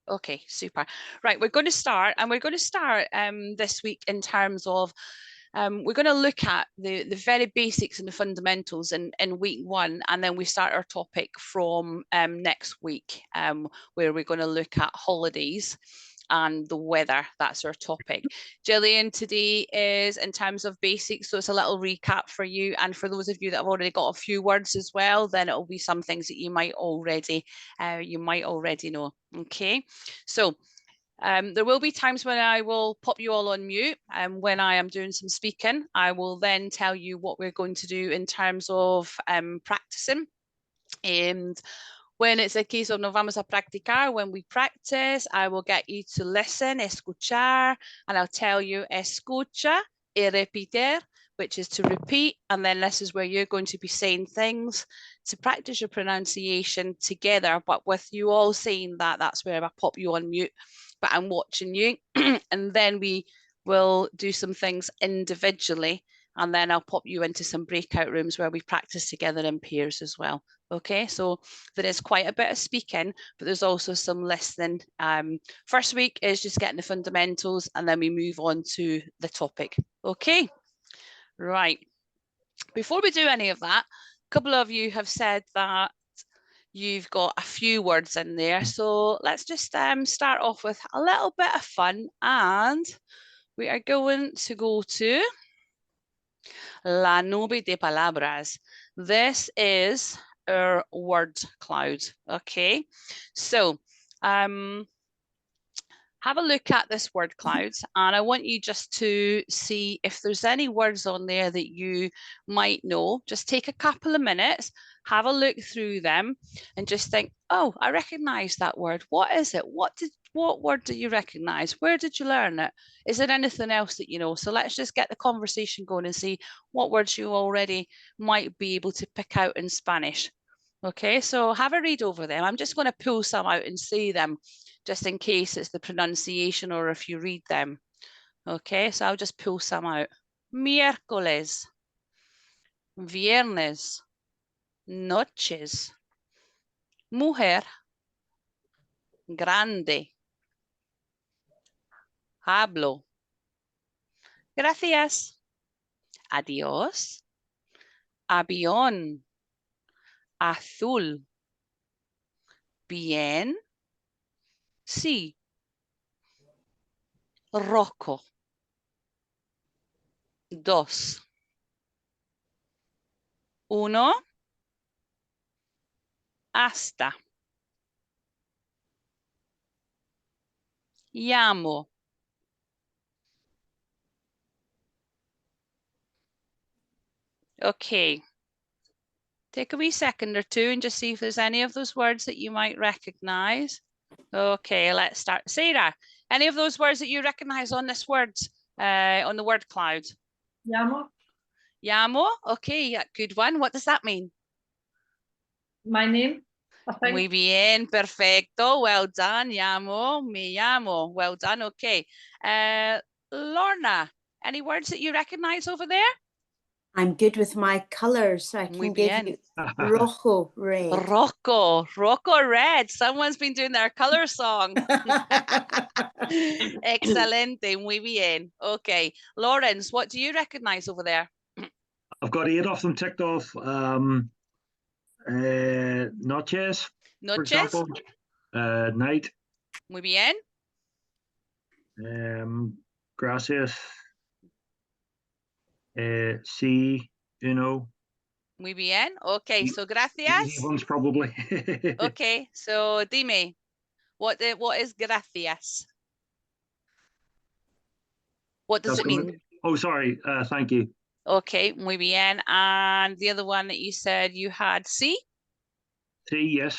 Okay, super. Right, we're going to start, and we're going to start this week in terms of we're going to look at the very basics and the fundamentals in week one, and then we start our topic from next week, where we're going to look at holidays and the weather. That's our topic. Gillian, today is in terms of basics, so it's a little recap for you, and for those of you that have already got a few words as well, then it'll be some things that you might already know. Okay, so there will be times when I will pop you all on mute, and when I am doing some speaking, I will then tell you what we're going to do in terms of practicing. And when it's a case of nos vamos a practicar, when we practice, I will get you to listen, escuchar, and I'll tell you escucha y repetir, which is to repeat. And then this is where you're going to be saying things to practice your pronunciation together, but with you all saying that, that's where I pop you on mute, but I'm watching you. And then we will do some things individually, and then I'll pop you into some breakout rooms where we practice together in pairs as well. Okay, so there is quite a bit of speaking, but there's also some listening. First week is just getting the fundamentals, and then we move on to the topic. Okay, right. Before we do any of that, a couple of you have said that you've got a few words in there. So let's just start off with a little bit of fun, and we are going to go to La Nube de Palabras. This is our word cloud. Okay, so have a look at this word cloud, and I want you just to see if there's any words on there that you might know. Just take a couple of minutes, have a look through them, and just think, oh, I recognize that word. What is it? What word do you recognize? Where did you learn it? Is there anything else that you know? So let's just get the conversation going and see what words you already might be able to pick out in Spanish. Okay, so have a read over them. I'm just going to pull some out and say them, just in case it's the pronunciation or if you read them. Okay, so I'll just pull some out. Miércoles, viernes, noches, mujer, grande, hablo, gracias, adiós, avión, azul, bien, sí, rojo, dos, uno, hasta, llamo, okay. Take a wee second or two and just see if there's any of those words that you might recognize. Okay, let's start. Sarah, any of those words that you recognize on this word, on the word cloud? Llamo. Llamo, okay, good one. What does that mean? My name. Muy bien, perfecto. Well done. Llamo, me llamo. Well done. Okay. Lorna, any words that you recognize over there? I'm good with my colors, so I Muy can give bien. you rojo, red. Rojo red. Someone's been doing their color song. Excelente, muy bien. Okay, Lawrence, what do you recognize over there? I've got 8 of them ticked off. Noches, for Noches, example. Night. muy bien. Gracias. Sí, you know. Muy bien. Okay, so Easy gracias. ones probably. Okay, so dime, what is gracias? What does it mean? Oh, sorry. Thank you. Okay, muy bien. And the other one that you said you had, sí? Sí, yes.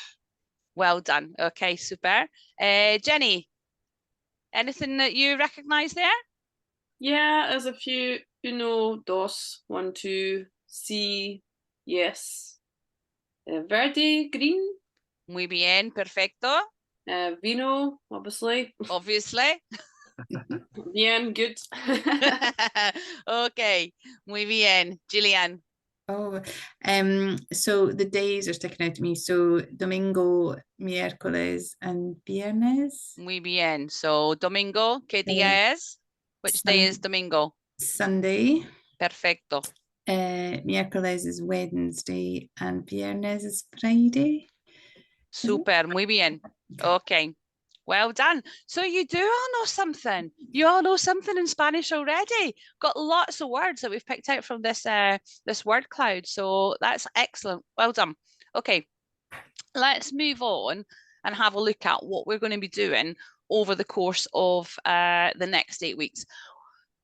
Well done. Okay, super. Jenny, anything that you recognize there? Yeah, there's a few. Uno, dos, 1, 2, sí, yes. Verde, green. Muy bien, perfecto. Vino, obviously. Obviously. Bien, good. Okay, muy bien. Gillian. Oh, so the days are sticking out to me. So domingo, miércoles, and viernes. Muy bien. So, domingo, ¿qué día es? Which day is domingo? Sunday. Perfecto. Miércoles is Wednesday, and viernes is Friday. Super, muy bien. Okay. Well done. So you do all know something. You all know something in Spanish already. Got lots of words that we've picked out from this this word cloud. So that's excellent. Well done. Okay. Let's move on and have a look at what we're going to be doing over the course of the next 8 weeks.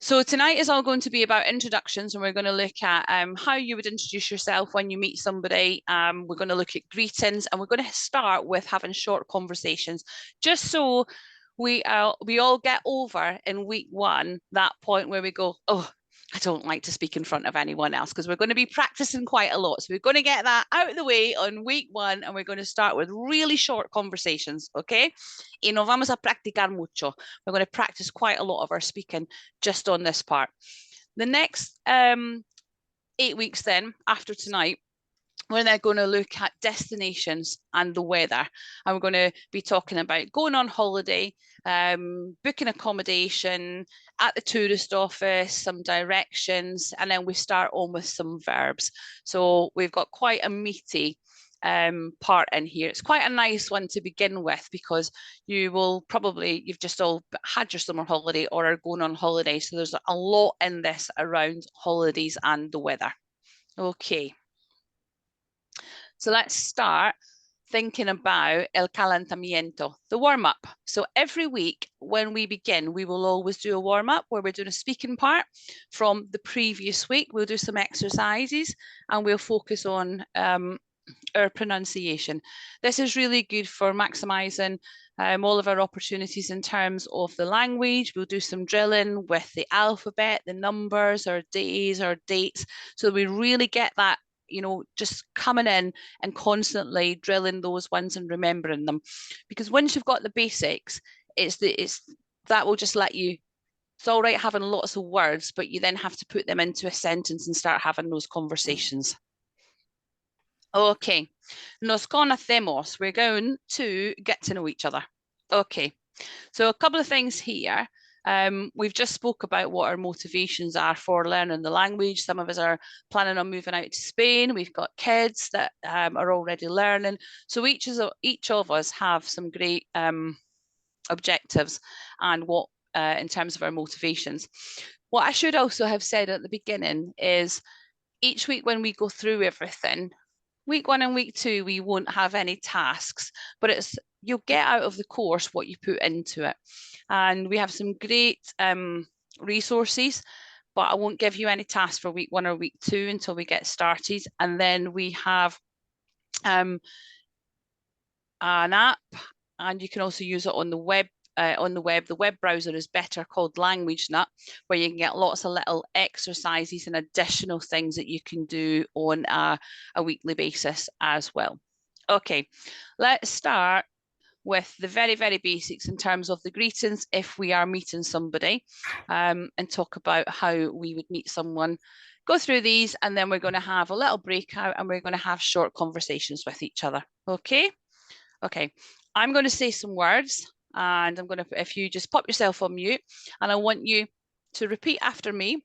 So tonight is all going to be about introductions, and we're going to look at how you would introduce yourself when you meet somebody. We're going to look at greetings, and we're going to start with having short conversations, just so we all get over in week 1 that point where we go, oh, I don't like to speak in front of anyone else, because we're going to be practicing quite a lot. So we're going to get that out of the way on week 1, and we're going to start with really short conversations, okay? Y nos vamos a practicar mucho. We're going to practice quite a lot of our speaking just on this part. The next 8 weeks then, after tonight, we're then going to look at destinations and the weather. And we're going to be talking about going on holiday, booking accommodation, at the tourist office, some directions, and then we start on with some verbs. So we've got quite a meaty part in here. It's quite a nice one to begin with, because you've just all had your summer holiday or are going on holiday. So there's a lot in this around holidays and the weather. Okay. So let's start thinking about el calentamiento, the warm-up. So every week when we begin, we will always do a warm-up where we're doing a speaking part from the previous week. We'll do some exercises and we'll focus on our pronunciation. This is really good for maximising all of our opportunities in terms of the language. We'll do some drilling with the alphabet, the numbers, our days, our dates, so we really get that, you know, just coming in and constantly drilling those ones and remembering them. Because once you've got the basics, that will just let you, it's all right having lots of words, but you then have to put them into a sentence and start having those conversations. Okay, nos conocemos. We're going to get to know each other. Okay, so a couple of things here. We've just spoke about what our motivations are for learning the language. Some of us are planning on moving out to Spain. We've got kids that are already learning. So each of us have some great objectives and what in terms of our motivations. What I should also have said at the beginning is each week when we go through everything, week 1 and week 2, we won't have any tasks, but you'll get out of the course what you put into it. And we have some great resources, but I won't give you any tasks for week 1 or week 2 until we get started. And then we have an app, and you can also use it on the web. The web browser is better, called LanguageNut, where you can get lots of little exercises and additional things that you can do on a weekly basis as well. Okay, let's start with the very, very basics in terms of the greetings if we are meeting somebody, and talk about how we would meet someone. Go through these, and then we're going to have a little breakout and we're going to have short conversations with each other. Okay? Okay, I'm going to say some words, and I'm going to, if you just pop yourself on mute, and I want you to repeat after me.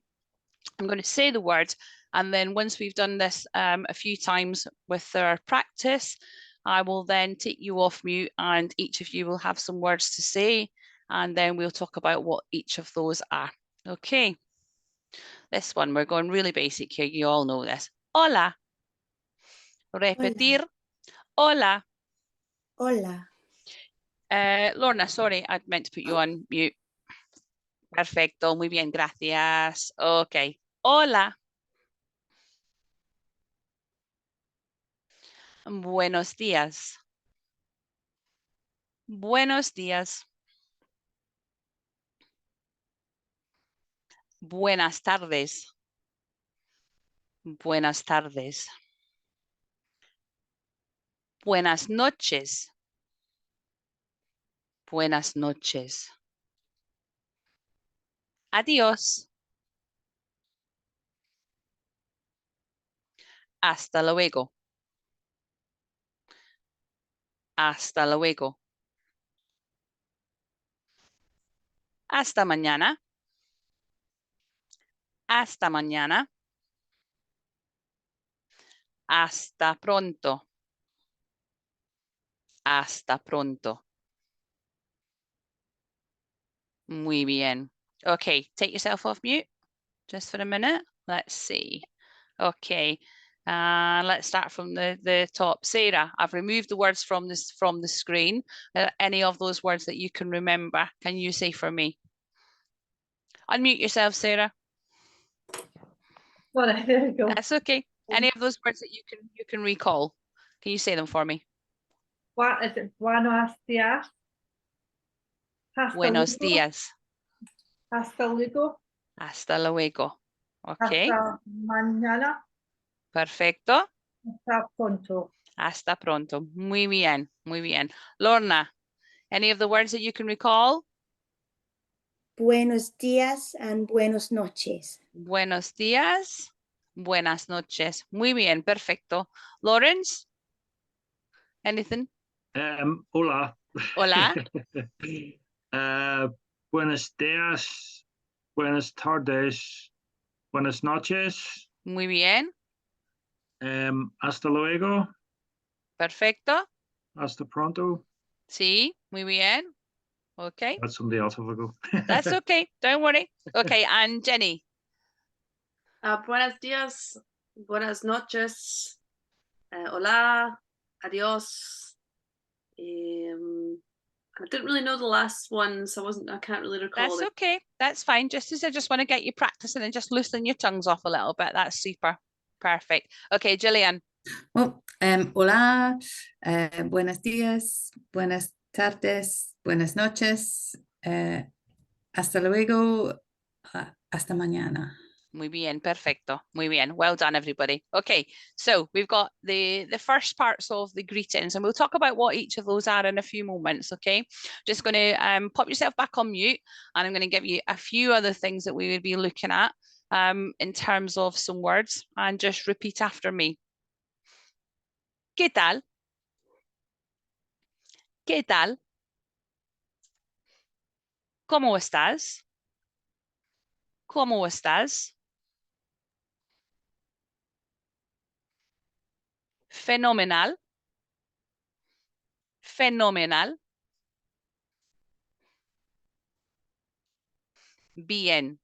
I'm going to say the word, and then once we've done this a few times with our practice, I will then take you off mute, and each of you will have some words to say, and then we'll talk about what each of those are. Okay. This one, we're going really basic here. You all know this. Hola. Repetir. Hola. Hola. Lorna, sorry, I meant to put you on mute. Perfecto, muy bien, gracias. Okay. Hola. Buenos días. Buenos días. Buenas tardes. Buenas tardes. Buenas noches. Buenas noches. Adiós. Hasta luego. Hasta luego. Hasta mañana. Hasta mañana. Hasta pronto. Hasta pronto. Muy bien. Okay, take yourself off mute just for a minute. Let's see. Okay, let's start from the top. Sarah, I've removed the words from the screen. Any of those words that you can remember, can you say for me? Unmute yourself, Sarah. Sorry, there we go. That's okay. Any of those words that you can recall, can you say them for me? What is it? Buenos dias. Hasta Buenos luego. días. Hasta luego. Hasta luego. Okay, Hasta mañana. perfecto. Hasta pronto. Hasta pronto. Muy bien, muy bien. Lorna, any of the words that you can recall? Buenos días and buenos noches. Buenos días, buenas noches. Muy bien, perfecto. Lawrence, anything? Hola. Hola. Buenos días, buenas tardes, buenas noches. Muy bien, Hasta luego, perfecto. hasta pronto. Sí, muy bien. Okay, That's somebody else have a go. that's okay. Don't worry. Okay, and Jenny. Buenos días, buenas noches, hola, adios. I didn't really know the last one, so I can't really recall That's it. okay. That's fine. Just as I just want to get you practicing and just loosen your tongues off a little bit. That's super. Perfect. Okay, Gillian. Oh, hola, buenos días, buenas tardes, buenas noches, hasta luego, hasta mañana. Muy bien, perfecto. Muy bien. Well done, everybody. Okay, so we've got the first parts of the greetings, and we'll talk about what each of those are in a few moments, okay? Just going to pop yourself back on mute, and I'm going to give you a few other things that we would be looking at in terms of some words, and just repeat after me. ¿Qué tal? ¿Qué tal? ¿Cómo estás? ¿Cómo estás? Fenomenal. Fenomenal. Bien.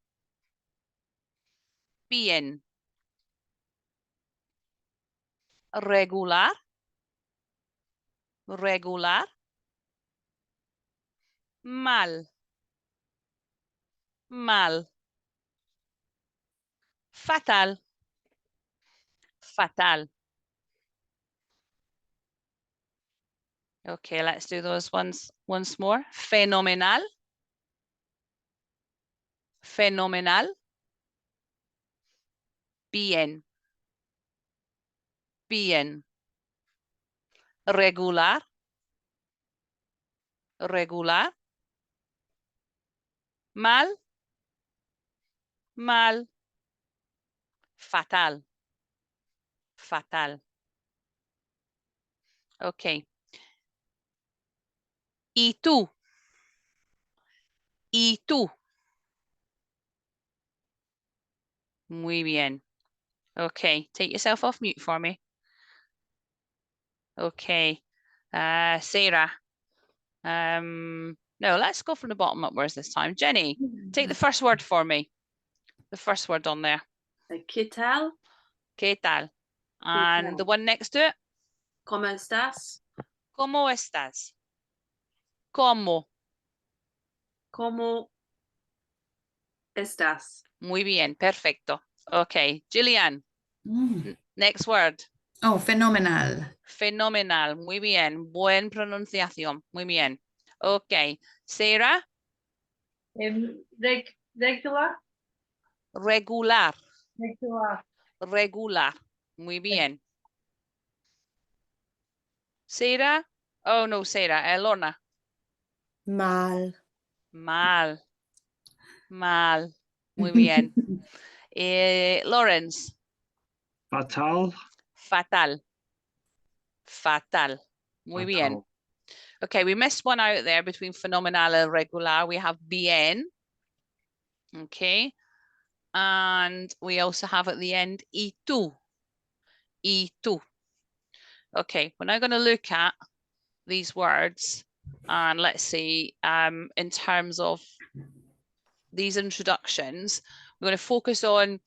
Bien. Regular. Regular. Mal. Mal. Fatal. Fatal. Okay, let's do those ones once more. Fenomenal. Fenomenal. Bien. Bien. Regular. Regular. Mal. Mal. Fatal. Fatal. Okay. ¿Y tú? ¿Y tú? Muy bien. Okay, take yourself off mute for me. Okay. Sarah. No, let's go from the bottom upwards this time. Jenny, take the first word for me. The first word on there. ¿Qué tal? ¿Qué tal? And the one next to it. ¿Cómo estás? ¿Cómo estás? ¿Cómo? ¿Cómo estás? Muy bien, perfecto. Okay, Gillian, next word. Oh, fenomenal. Fenomenal, muy bien. Buen pronunciación, muy bien. Okay, Sarah. Regular. Regular. Regular. Regular, muy bien. Sarah. Oh no, Sarah. Lorna. Mal. Mal. Mal. Muy bien. Lawrence. Fatal. Fatal. Fatal. Muy bien. Fatal. Okay, we missed one out there between fenomenal and regular. We have bien. Okay. And we also have at the end y tú. Y tú. Okay, we're now going to look at these words and let's see, in terms of these introductions, we're going to focus on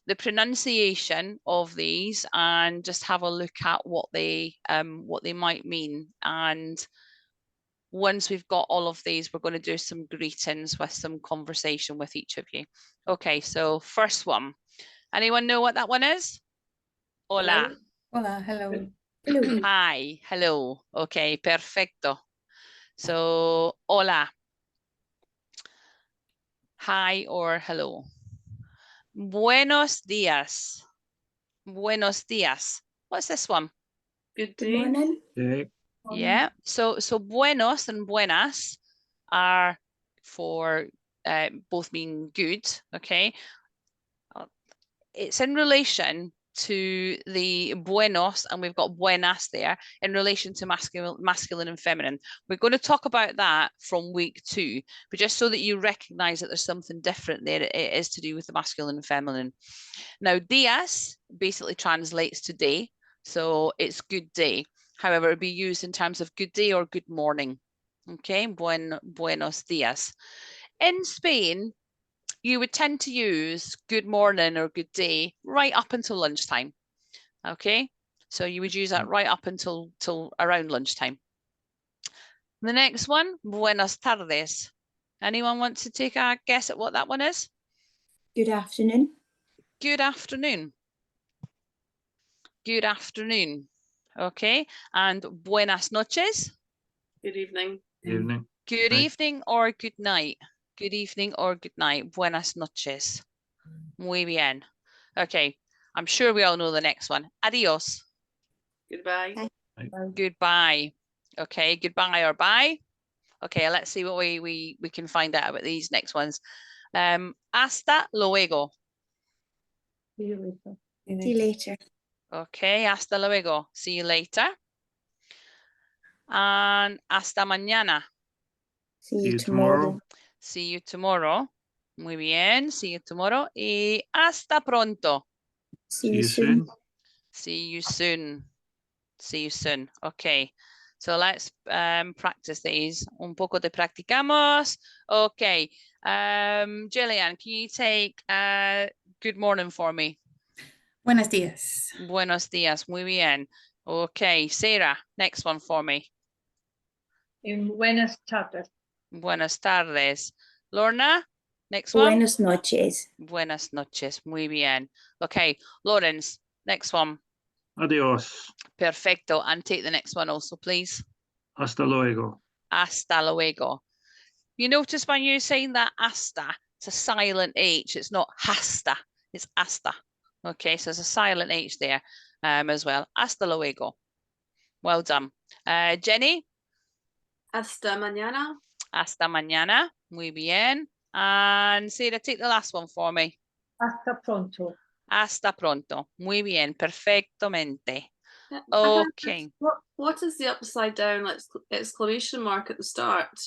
the pronunciation of these and just have a look at what they might mean. And once we've got all of these, we're going to do some greetings with some conversation with each of you. Okay, so first one. Anyone know what that one is? Hola. Hola, hello. Hello. Hi, hello. Okay, perfecto. So, hola. Hi or hello. Buenos días. Buenos días. What's this one? Good Good day. morning. Okay. Yeah. So buenos and buenas are for both mean good. Okay. It's in relation to the buenos, and we've got buenas there in relation to masculine and feminine. We're going to talk about that from week 2, but just so that you recognize that there's something different there, it is to do with the masculine and feminine. Now, días basically translates to day, so it's good day. However, it would be used in terms of good day or good morning. Okay, buenos días. In Spain, you would tend to use good morning or good day right up until lunchtime. Okay, so you would use that right up until around lunchtime. The next one, buenas tardes. Anyone want to take a guess at what that one is? Good afternoon. Good afternoon. Good afternoon. Okay, and buenas noches. Good evening. Good evening. Good Night. evening or good night. Good evening or good night. Buenas noches. Muy bien. Okay, I'm sure we all know the next one. Adios. Goodbye. Goodbye. Okay, goodbye or bye. Okay, let's see what we can find out about these next ones. Hasta luego. See you later. See you later. Okay, hasta luego. See you later. And hasta mañana. See See you you tomorrow. tomorrow. See you tomorrow. Muy bien. See you tomorrow. Y hasta pronto. See you soon. See you soon. See you soon. Okay. So let's practice these. Un poco de practicamos. Okay. Gillian, can you take good morning for me? Buenos días. Buenos días. Muy bien. Okay. Sarah, next one for me. Buenas tardes. Buenas tardes. Lorna, next one. Buenas noches. Buenas noches. Muy bien. Okay. Lawrence, next one. Adios. Perfecto. And take the next one also, please. Hasta luego. Hasta luego. You notice when you're saying that hasta, it's a silent H. It's not hasta, it's hasta. Okay, so there's a silent H there as well. Hasta luego. Well done. Jenny, Hasta mañana. hasta mañana. Muy bien. And Sarah, take the last one for me. Hasta pronto. Hasta pronto. Muy bien. Perfectamente. Yeah, I can Okay. ask, what is the upside down exclamation mark at the start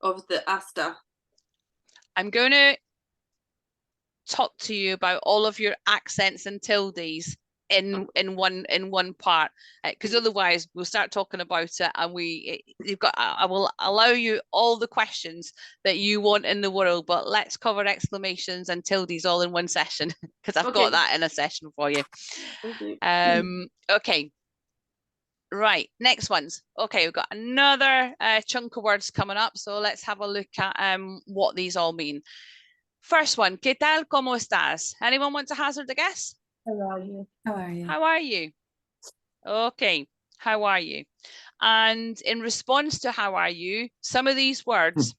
of the hasta? I'm going to talk to you about all of your accents and tildes in one part, because otherwise we'll start talking about it, and I will allow you all the questions that you want in the world, but let's cover exclamations and tildes all in one session, because I've got Okay. that in a session for you. Thank you. Okay. Right, next ones. Okay, we've got another chunk of words coming up, so let's have a look at what these all mean. First one, ¿qué tal? ¿Cómo estás? Anyone want to hazard a guess? How are you? How are you? How are you? Okay, how are you? And in response to how are you, some of these words,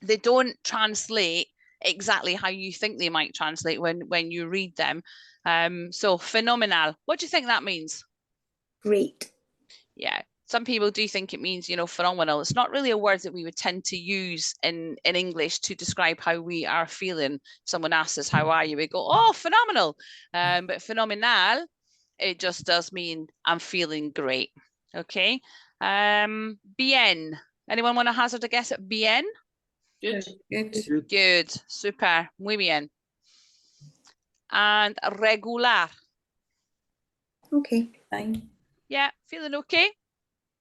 they don't translate exactly how you think they might translate when you read them. So phenomenal, what do you think that means? Great. Yeah, some people do think it means, phenomenal. It's not really a word that we would tend to use in English to describe how we are feeling. If someone asks us, how are you? We go, oh, phenomenal. But phenomenal It just does mean I'm feeling great. Okay. Bien. Anyone want to hazard a guess at bien? Good. Good. Good. Good. Super. Muy bien. And regular. Okay. Fine. Yeah, feeling okay.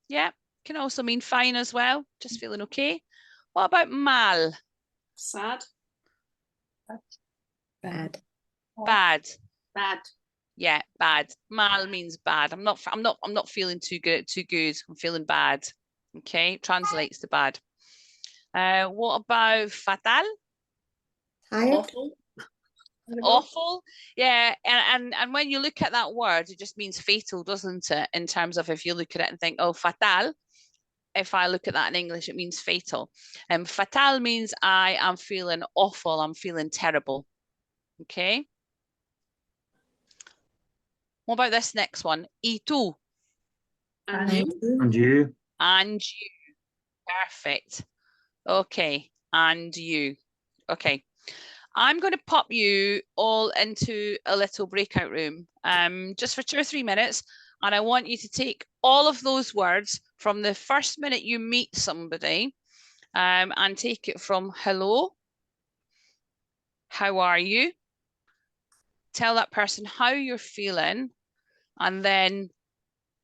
Yeah, can also mean fine as well. Just feeling okay. What about mal? Sad. Bad. Bad. Bad. Yeah, bad. Mal means bad. I'm not feeling too good. I'm feeling bad. Okay, translates to bad. What about fatal? Tired. Awful. Awful. Yeah, and when you look at that word, it just means fatal, doesn't it? In terms of if you look at it and think, oh, fatal. If I look at that in English, it means fatal. Fatal means I am feeling awful. I'm feeling terrible. Okay. What about this next one? Y tú. And And you. And you? And you. Perfect. Okay. And you. Okay. I'm going to pop you all into a little breakout room just for 2 or 3 minutes. And I want you to take all of those words from the first minute you meet somebody and take it from hello, how are you? Tell that person how you're feeling and then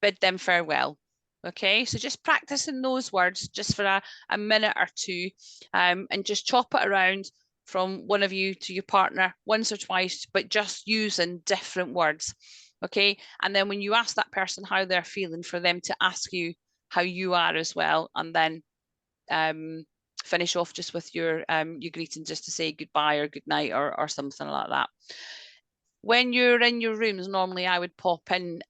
bid them farewell. Okay, so just practicing those words just for a minute or two and just chop it around from one of you to your partner once or twice, but just using different words. Okay, and then when you ask that person how they're feeling, for them to ask you how you are as well, and then finish off just with your greeting, just to say goodbye or good night or something like that. When you're in your rooms, normally I would pop in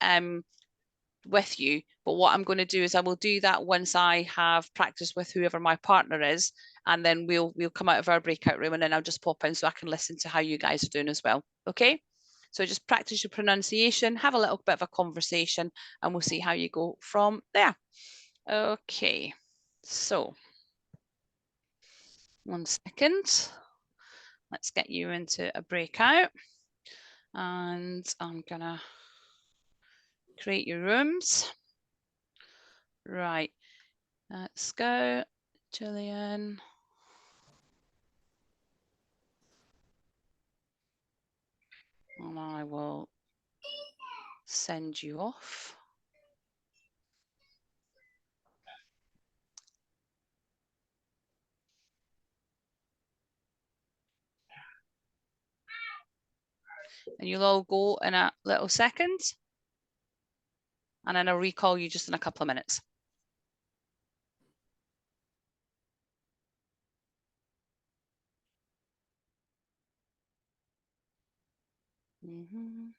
with you, but what I'm going to do is I will do that once I have practiced with whoever my partner is, and then we'll come out of our breakout room, and then I'll just pop in so I can listen to how you guys are doing as well. Okay, so just practice your pronunciation, have a little bit of a conversation, and we'll see how you go from there. Okay, so 1 second. Let's get you into a breakout, and I'm gonna create your rooms. Right, let's go, Gillian. And I will send you off. And you'll all go in a little second. And then I'll recall you just in a couple of minutes. Mm-hmm.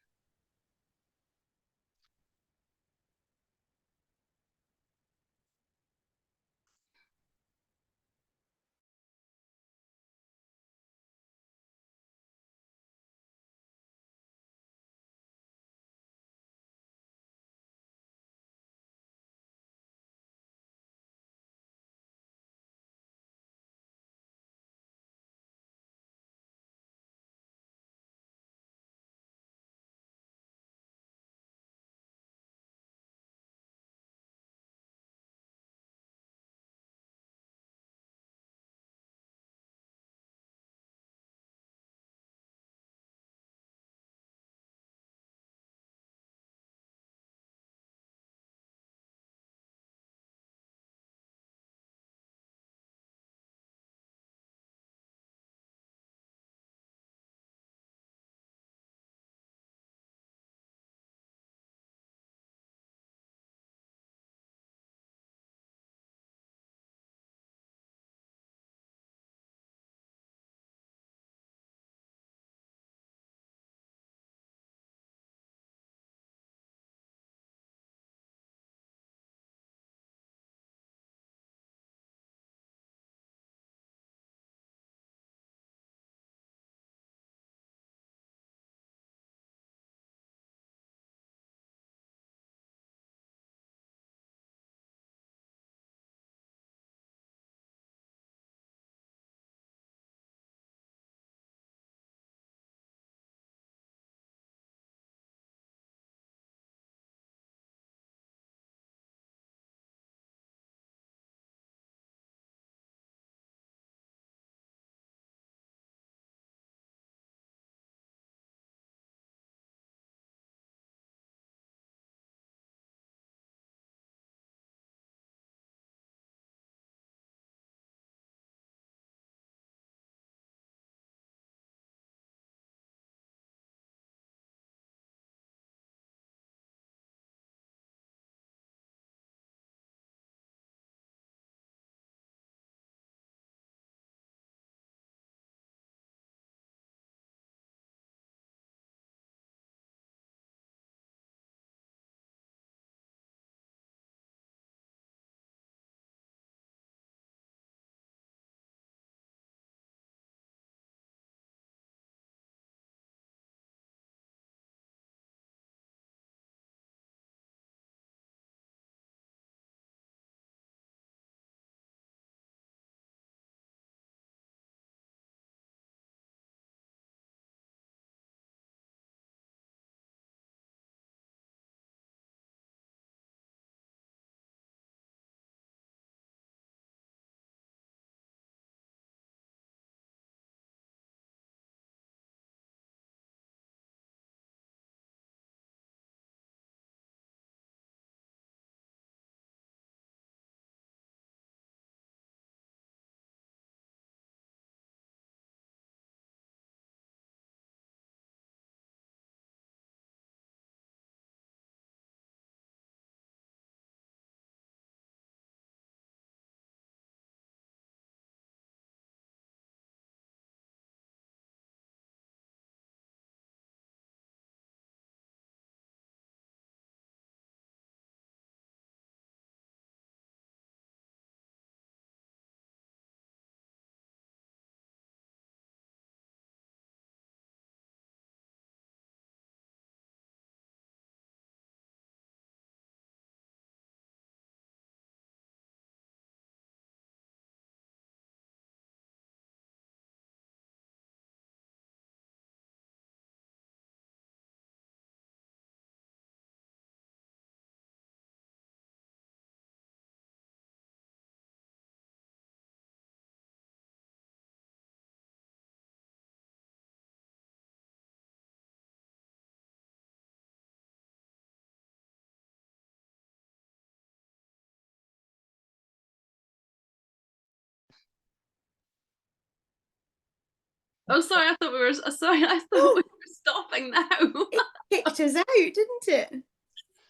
Oh, sorry. I thought we were. Sorry, I thought we were stopping now. Kicked us out, didn't it?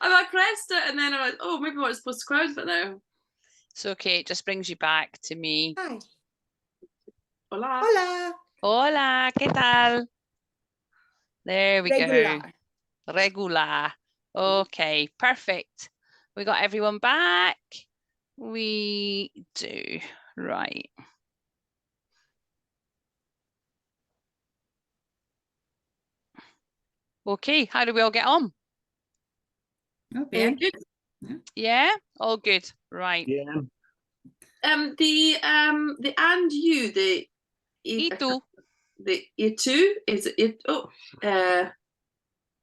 I pressed it, and then I went, "Oh, maybe we're supposed to crowd it now." It's okay. It just brings you back to me. Hi. Hola. Hola. Hola, ¿qué tal? There we Regular. go. Regular. Okay, perfect. We got everyone back. We do. Right. Okay, how do we all get on? Oh, bien. Good. Yeah, all good. Right. Yeah. The and you, the Y tú. the itu is it? Oh,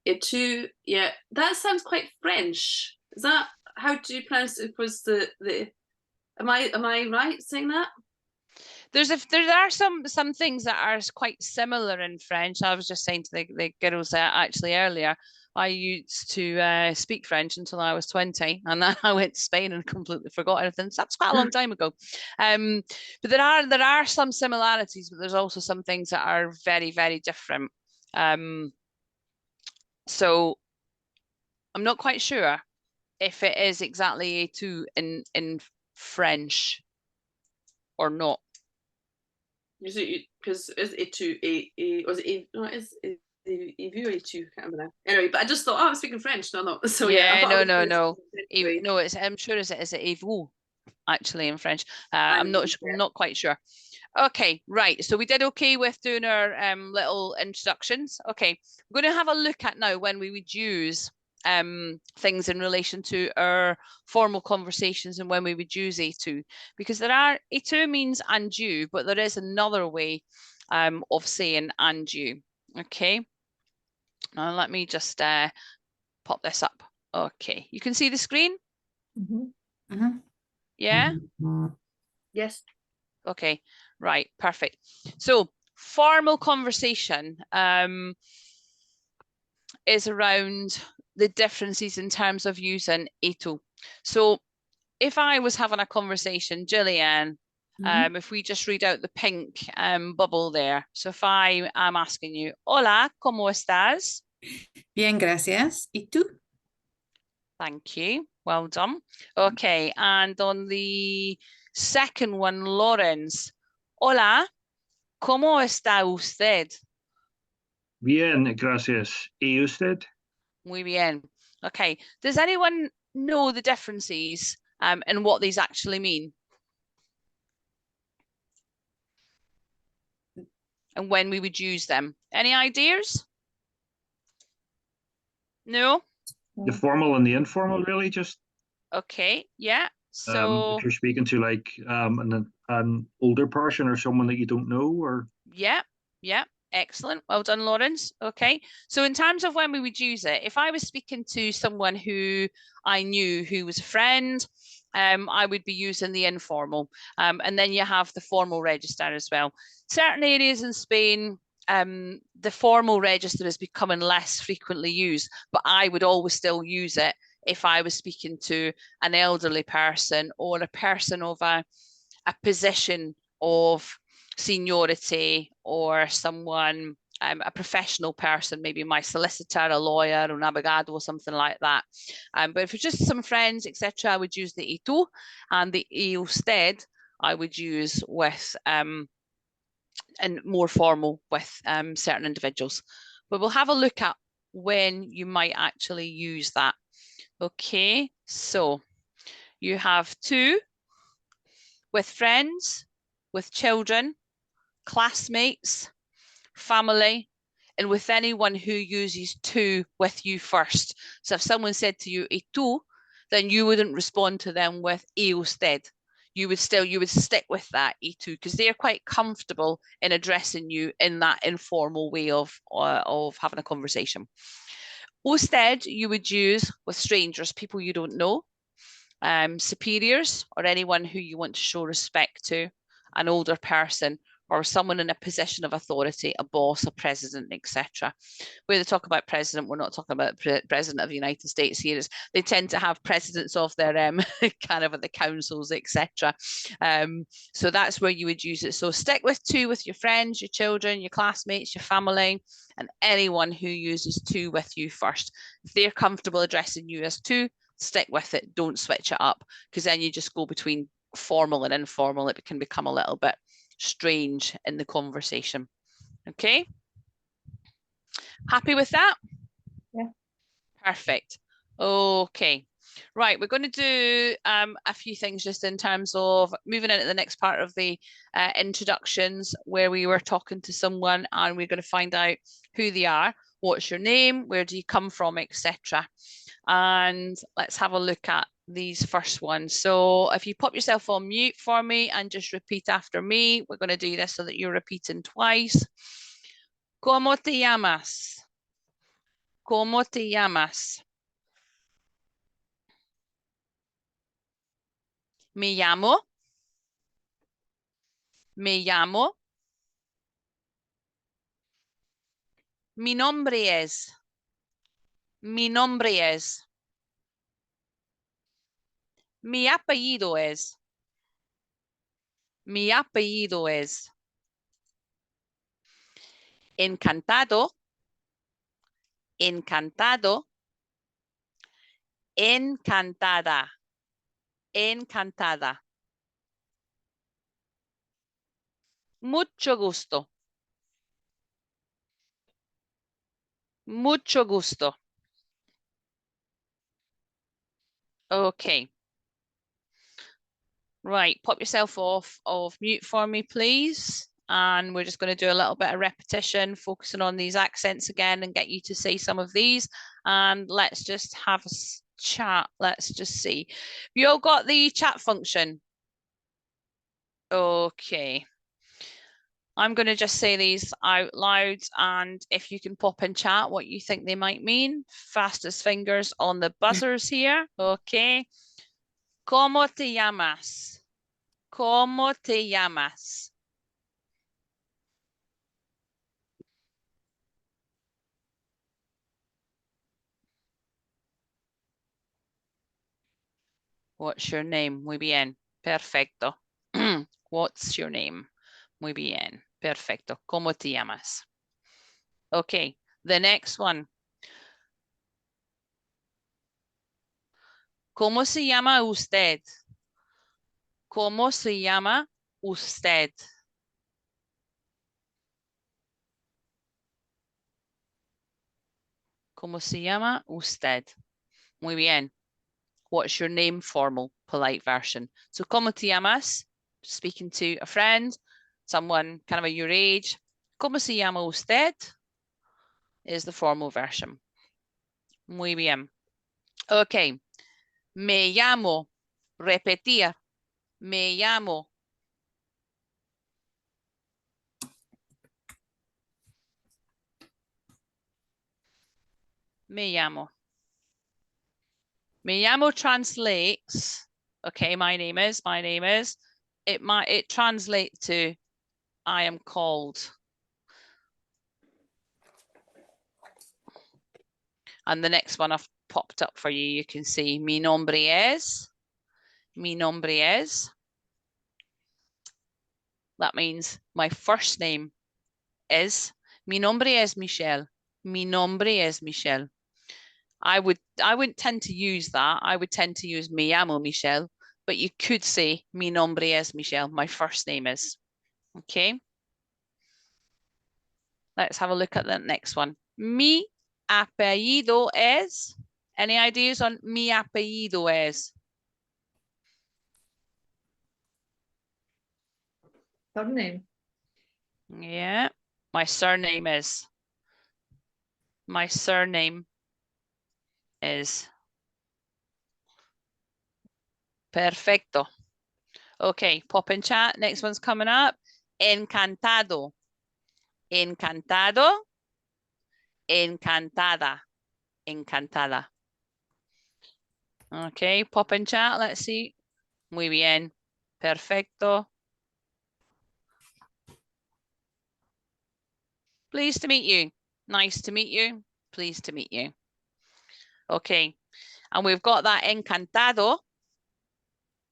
itu. Yeah, that sounds quite French. Is that how do you pronounce it? Was the Am I right saying that? There are some things that are quite similar in French. I was just saying to the girls actually earlier, I used to speak French until I was 20, and then I went to Spain and completely forgot everything. So that's quite a long time ago. But there are some similarities, but there's also some things that are very, very different. So I'm not quite sure if it is exactly a two in French or not. Because is it to a was it no is a view a two? Can't remember now. Anyway, but I just thought, oh, I'm speaking French. No. So yeah, I Yeah, thought I was no. anyway. No, I'm sure is it a vous actually in French. I'm not Yeah. not quite sure. Okay, right. So we did okay with doing our little introductions. Okay, we're going to have a look at now when we would use things in relation to our formal conversations and when we would use A2, because A2 means and you, but there is another way of saying and you. Okay, now let me just pop this up. Okay, you can see the screen? Mhm. Mhm. Yeah? Yes. Okay, right, perfect. So formal conversation is around the differences in terms of using A2. So if I was having a conversation, Gillian, if we just read out the pink bubble there. So if I am asking you, hola, ¿cómo estás? Bien, gracias. ¿Y tú? Thank you. Well done. Okay, and on the second one, Lawrence. Hola, ¿cómo está usted? Bien, gracias. ¿Y usted? Muy bien. Okay, does anyone know the differences and what these actually mean? And when we would use them? Any ideas? No? The formal and the informal, really, just Okay, yeah. So if you're speaking to like an older person or someone that you don't know, or yeah, excellent. Well done, Lawrence. Okay, so in terms of when we would use it, if I was speaking to someone who I knew who was a friend, I would be using the informal. And then you have the formal register as well. Certain areas in Spain, the formal register is becoming less frequently used, but I would always still use it if I was speaking to an elderly person or a person of a position of seniority, or someone, a professional person, maybe my solicitor, a lawyer, un abogado, or something like that. But if it's just some friends, etc., I would use the y tú, and the y usted I would use with and more formal with certain individuals. But we'll have a look at when you might actually use that. Okay, so you have tú with friends, with children, classmates, family, and with anyone who uses tú with you first. So if someone said to you, y tú, then you wouldn't respond to them with y usted. You would stick with that y tú, because they're quite comfortable in addressing you in that informal way of having a conversation. Usted you would use with strangers, people you don't know, superiors, or anyone who you want to show respect to, an older person, or someone in a position of authority, a boss, a president, etc. When they talk about president, we're not talking about president of the United States here. They tend to have presidents of their kind of the councils, etc. So that's where you would use it. So stick with to with your friends, your children, your classmates, your family, and anyone who uses to with you first. If they're comfortable addressing you as to, stick with it. Don't switch it up, because then you just go between formal and informal. It can become a little bit strange in the conversation. Okay, happy with that? Yeah. Perfect. Okay, right, we're going to do a few things just in terms of moving into the next part of the introductions, where we were talking to someone and we're going to find out who they are, what's your name, where do you come from, etc. And let's have a look at these first ones. So if you pop yourself on mute for me and just repeat after me, we're going to do this so that you're repeating twice. ¿Cómo te llamas? ¿Cómo te llamas? Me llamo. Me llamo. Mi nombre es. Mi nombre es. Mi apellido es. Mi apellido es. Encantado. Encantado. Encantada. Encantada. Mucho gusto. Mucho gusto. Okay. Right, pop yourself off of mute for me, please. And we're just going to do a little bit of repetition, focusing on these accents again and get you to say some of these. And let's just have a chat. Let's just see. You all got the chat function? Okay. I'm going to just say these out loud, and if you can pop in chat what you think they might mean. Fastest fingers on the buzzers here. Okay. ¿Cómo te llamas? ¿Cómo te llamas? What's your name? Muy bien. Perfecto. What's your name? Muy bien. Perfecto. ¿Cómo te llamas? Okay, the next one. ¿Cómo se llama usted? ¿Cómo se llama usted? ¿Cómo se llama usted? Muy bien. What's your name? Formal, polite version. So, ¿cómo te llamas? Speaking to a friend, someone kind of your age. ¿Cómo se llama usted? Is the formal version. Muy bien. Okay. Me llamo. Repetir. Me llamo. Me llamo. Me llamo translates. Okay, my name is. It translates to I am called. And the next one I've popped up for you, you can see mi nombre es. Mi nombre es. That means my first name is. Mi nombre es Michelle. Mi nombre es Michelle. I wouldn't tend to use that. I would tend to use me llamo Michelle, but you could say mi nombre es Michelle. My first name is. Okay. Let's have a look at the next one. Mi apellido es. Any ideas on mi apellido es? Surname. Yeah. My surname is. My surname is. Perfecto. Okay, pop in chat. Next one's coming up. Encantado. Encantado. Encantada. Encantada. Okay, pop in chat. Let's see. Muy bien. Perfecto. Pleased to meet you. Nice to meet you. Pleased to meet you. Okay. And we've got that encantado.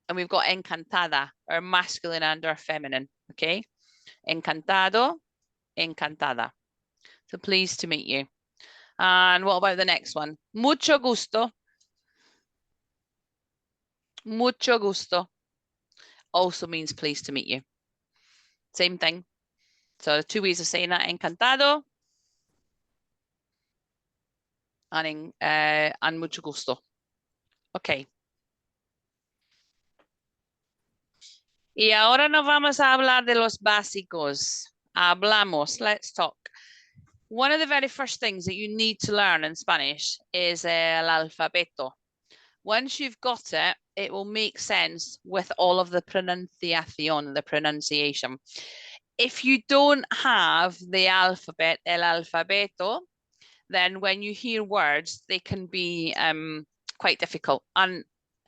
And we've got encantada, our masculine and our feminine. Okay. Encantado, encantada. So pleased to meet you. And what about the next one? Mucho gusto. Mucho gusto also means pleased to meet you. Same thing. So 2 ways of saying that: encantado and mucho gusto. Okay. Y ahora nos vamos a hablar de los básicos. Hablamos. Let's talk. One of the very first things that you need to learn in Spanish is el alfabeto. Once you've got it, it will make sense with all of the pronunciación, the pronunciation. If you don't have the alphabet, el alfabeto, then when you hear words, they can be quite difficult. And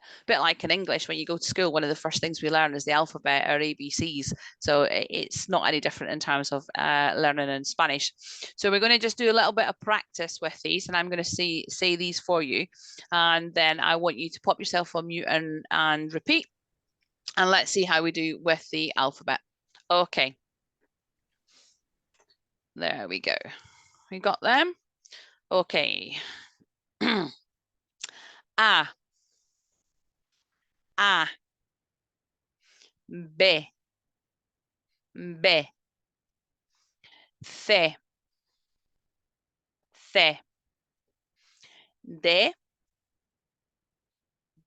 a bit like in English, when you go to school, one of the first things we learn is the alphabet or ABCs. So it's not any different in terms of learning in Spanish. So we're going to just do a little bit of practice with these, and I'm going to say these for you. And then I want you to pop yourself on mute and repeat. And let's see how we do with the alphabet. Okay. There we go. We got them. Okay. A. A. B. B. C. C. D.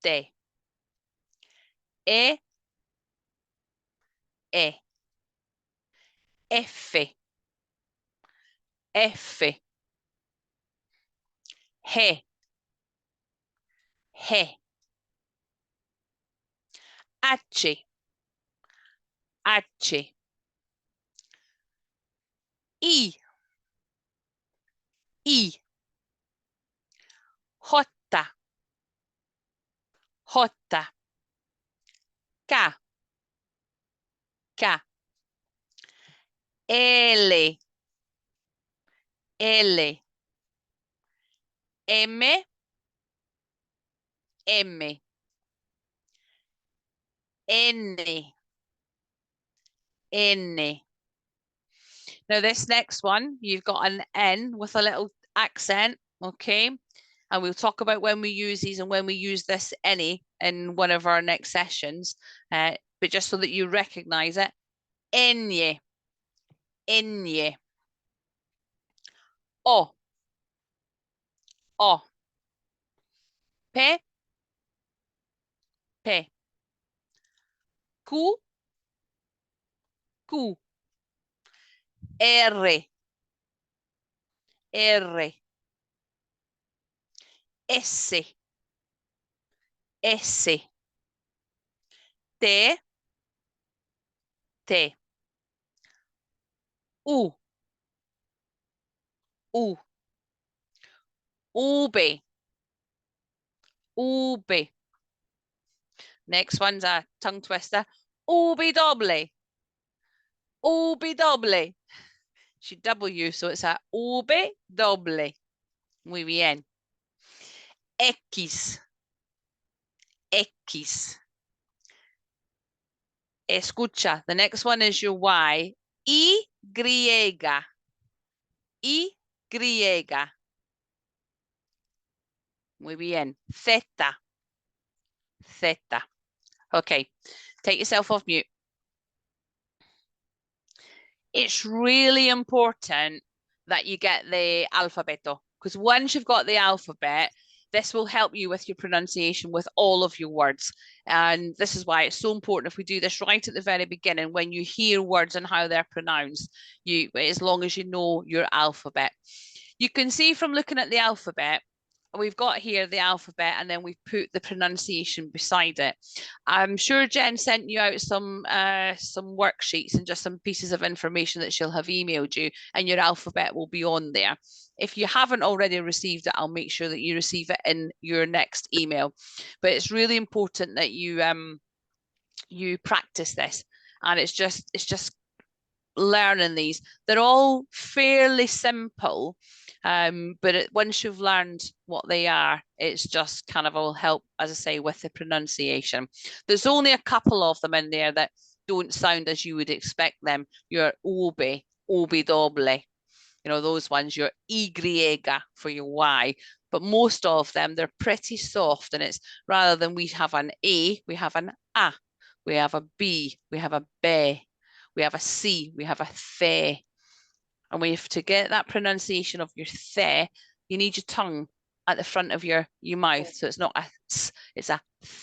D. E. E. F. F. G. G. H. H. I. I. J. J. K. K. L. L. M. M. N. N. Now this next one, you've got an N with a little accent, okay? And we'll talk about when we use these and when we use this any in one of our next sessions. But just so that you recognize it, Ñ. Ñ. O. O. P. P. Q. Q. R. R. S. S. T. T. U. U. V. V. Next one's a tongue twister. W. W. She W, so it's a W. Muy bien. X. X. Escucha. The next one is your Y. Y. Y. Muy bien. Z. Z. Okay. Take yourself off mute. It's really important that you get the alfabeto, because once you've got the alphabet, this will help you with your pronunciation with all of your words. And this is why it's so important if we do this right at the very beginning, when you hear words and how they're pronounced, as long as you know your alphabet. You can see from looking at the alphabet, we've got here the alphabet and then we've put the pronunciation beside it. I'm sure Jen sent you out some worksheets and just some pieces of information that she'll have emailed you, and your alphabet will be on there. If you haven't already received it, I'll make sure that you receive it in your next email. But it's really important that you practice this, and it's just learning these. They're all fairly simple, but once you've learned what they are, it's just kind of will help, as I say, with the pronunciation. There's only a couple of them in there that don't sound as you would expect them. Your obe, obi doble, you know, those ones, your y for your y. But most of them, they're pretty soft, and it's rather than we have an A, we have an A, we have a B, we have a be, we have a C, we have a the. And we have to get that pronunciation of your the, you need your tongue at the front of your mouth. So it's not a th, it's a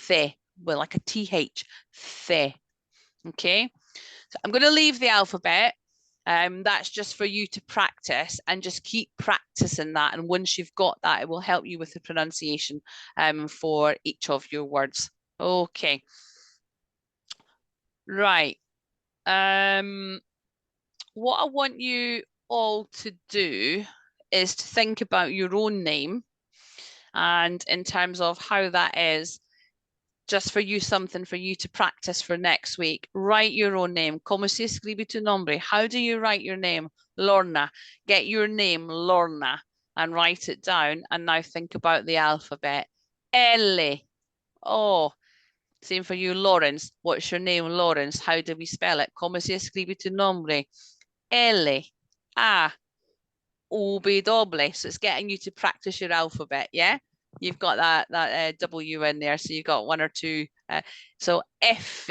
the, well, like a TH, the. Okay, so I'm going to leave the alphabet. That's just for you to practice and just keep practicing that. And once you've got that, it will help you with the pronunciation for each of your words. Okay. Right. What I want you all to do is to think about your own name, and in terms of how that is, just for you, something for you to practice for next week. Write your own name. Como se escribe tu nombre? How do you write your name? Lorna. Get your name, Lorna, and write it down. And now think about the alphabet. L. Oh, same for you, Lawrence. What's your name, Lawrence? How do we spell it? Como se escribe tu nombre? L. A. O, B, doble. So it's getting you to practice your alphabet, yeah? You've got that W in there, so you've got one or two. So F.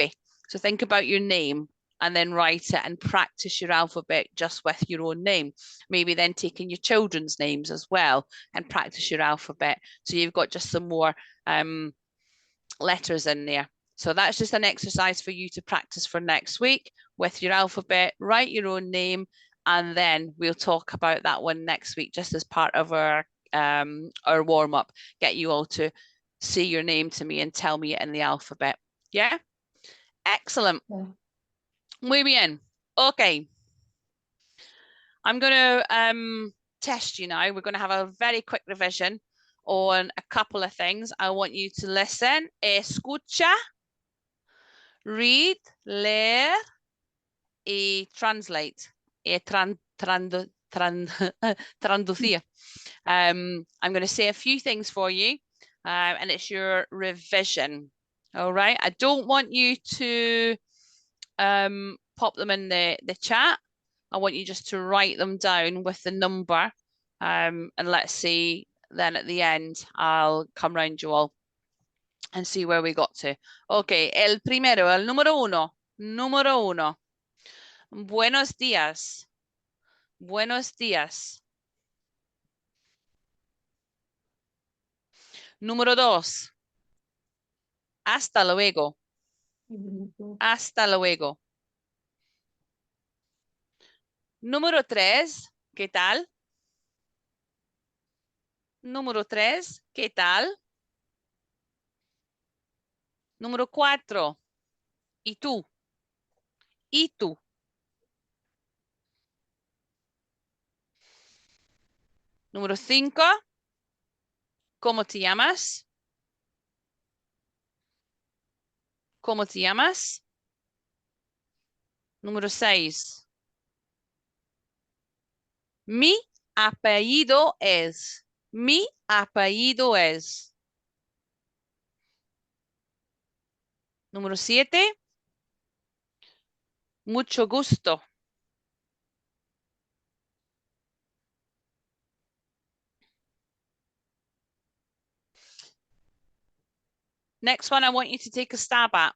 So think about your name and then write it and practice your alphabet just with your own name. Maybe then taking your children's names as well and practice your alphabet. So you've got just some more letters in there. So that's just an exercise for you to practice for next week with your alphabet. Write your own name, and then we'll talk about that one next week, just as part of our warm-up. Get you all to say your name to me and tell me it in the alphabet. Yeah? Excellent. Yeah. Muy bien. Okay. I'm going to test you now. We're going to have a very quick revision on a couple of things. I want you to listen. Escucha, read, leer, y translate. Y traducir. I'm going to say a few things for you, and it's your revision. All right. I don't want you to pop them in the chat. I want you just to write them down with the number, and let's see. Then at the end, I'll come round you all and see where we got to. Okay, el primero, el número uno. Número uno. Buenos días. Buenos días. Número dos. Hasta luego. Hasta luego. Número tres. ¿Qué tal? Número tres. ¿Qué tal? Número cuatro. ¿Y tú? ¿Y tú? Número cinco. ¿Cómo te llamas? ¿Cómo te llamas? Número 6. Mi apellido es. Mi apellido es. Número 7. Mucho gusto. Next one I want you to take a stab at.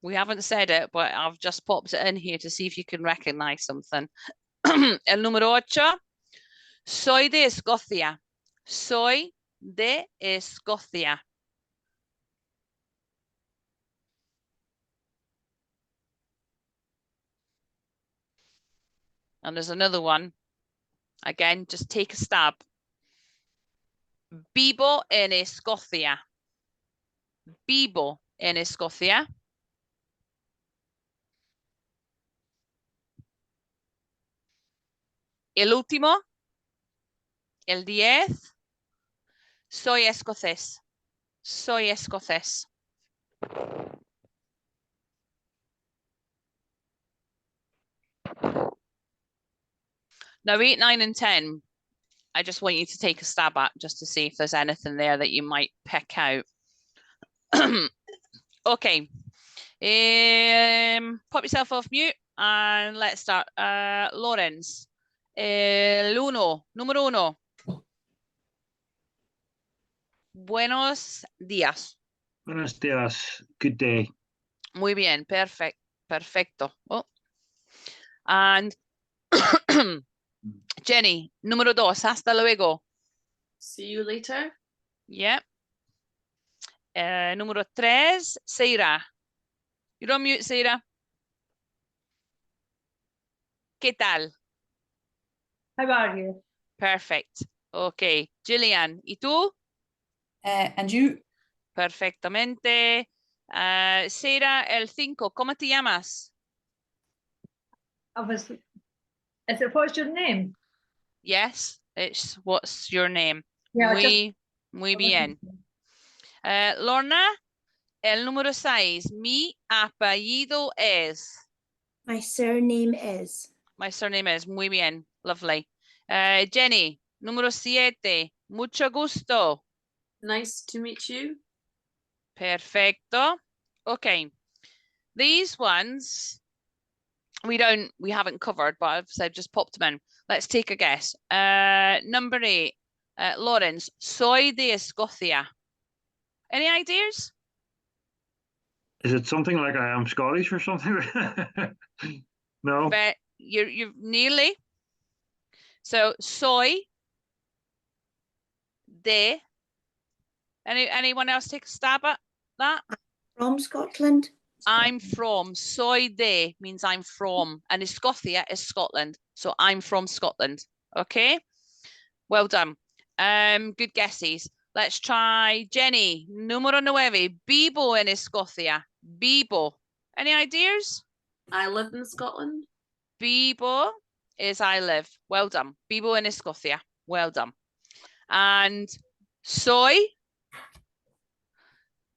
We haven't said it, but I've just popped it in here to see if you can recognize something. El número 8. Soy de Escocia. Soy de Escocia. And there's another one. Again, just take a stab. Vivo en Escocia. Vivo en Escocia. El último, el 10. Soy escocés. Soy escocés. Now 8, 9, and 10, I just want you to take a stab at just to see if there's anything there that you might pick out. Okay. Pop yourself off mute and let's start. Lawrence. El uno, número uno. Buenos días. Buenos dias. Good day. Muy bien, perfecto. Oh. And Jenny, número dos, hasta luego. See you later. Yeah. Número tres, Seira. You're on mute, Seira. ¿Qué tal? How are you? Perfect. Okay. Gillian, ¿y tú? And you? Perfectamente. Seira, el 5, ¿cómo te llamas? Is it what's your name? Yes, it's what's your name? Yeah, just- Muy bien. Lorna, el número 6, mi apellido es. My surname is. My surname is. Muy bien. Lovely. Jenny, número 7, mucho gusto. Nice to meet you. Perfecto. Okay. These ones we haven't covered, but I've said just popped them in. Let's take a guess. Number 8, Lawrence, soy de Escocia. Any ideas? Is it something like I am Scottish or something? No. But you're nearly. So soy de. Anyone else take a stab at that? From Scotland. I'm from. Soy de means I'm from, and Escocia is Scotland. So I'm from Scotland. Okay. Well done. Good guesses. Let's try Jenny. Número 9. Vivo en Escocia. Vivo. Any ideas? I live in Scotland. Vivo is I live. Well done. Vivo en Escocia. Well done. And soy.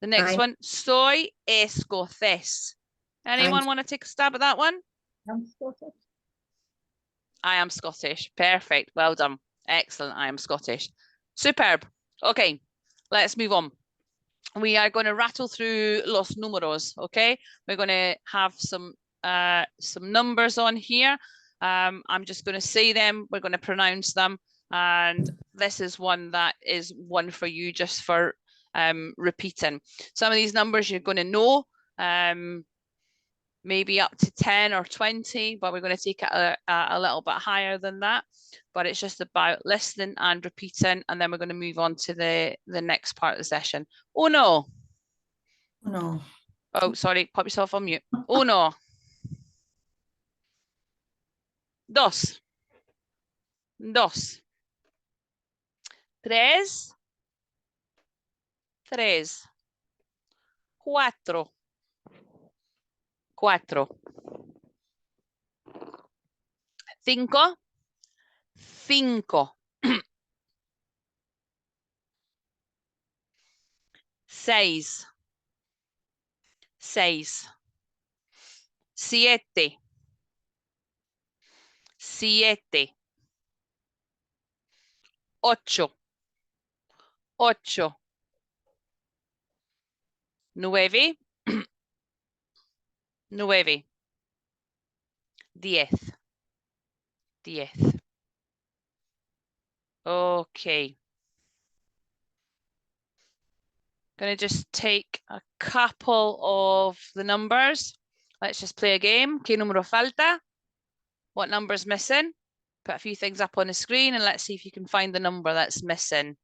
The next Aye. one. Soy escocés. Anyone want to take a stab at that one? I'm Scottish. I am Scottish. Perfect. Well done. Excellent. I am Scottish. Superb. Okay, let's move on. We are going to rattle through los números. Okay, we're going to have some numbers on here. I'm just going to say them. We're going to pronounce them, and this is one that is one for you just for repeating. Some of these numbers you're going to know. Maybe up to 10 or 20, but we're going to take it a little bit higher than that. But it's just about listening and repeating, and then we're going to move on to the next part of the session. Uno. No. Oh, sorry, pop yourself on mute. Uno. Dos. Dos. Tres. Tres. Cuatro. Cuatro. Cinco. Cinco. Seis. Seis. Siete. Siete. Ocho. Ocho. Nueve. Nueve. 10. 10. Okay. Going to just take a couple of the numbers. Let's just play a game. ¿Qué número falta? What number's missing? Put a few things up on the screen and let's see if you can find the number that's missing.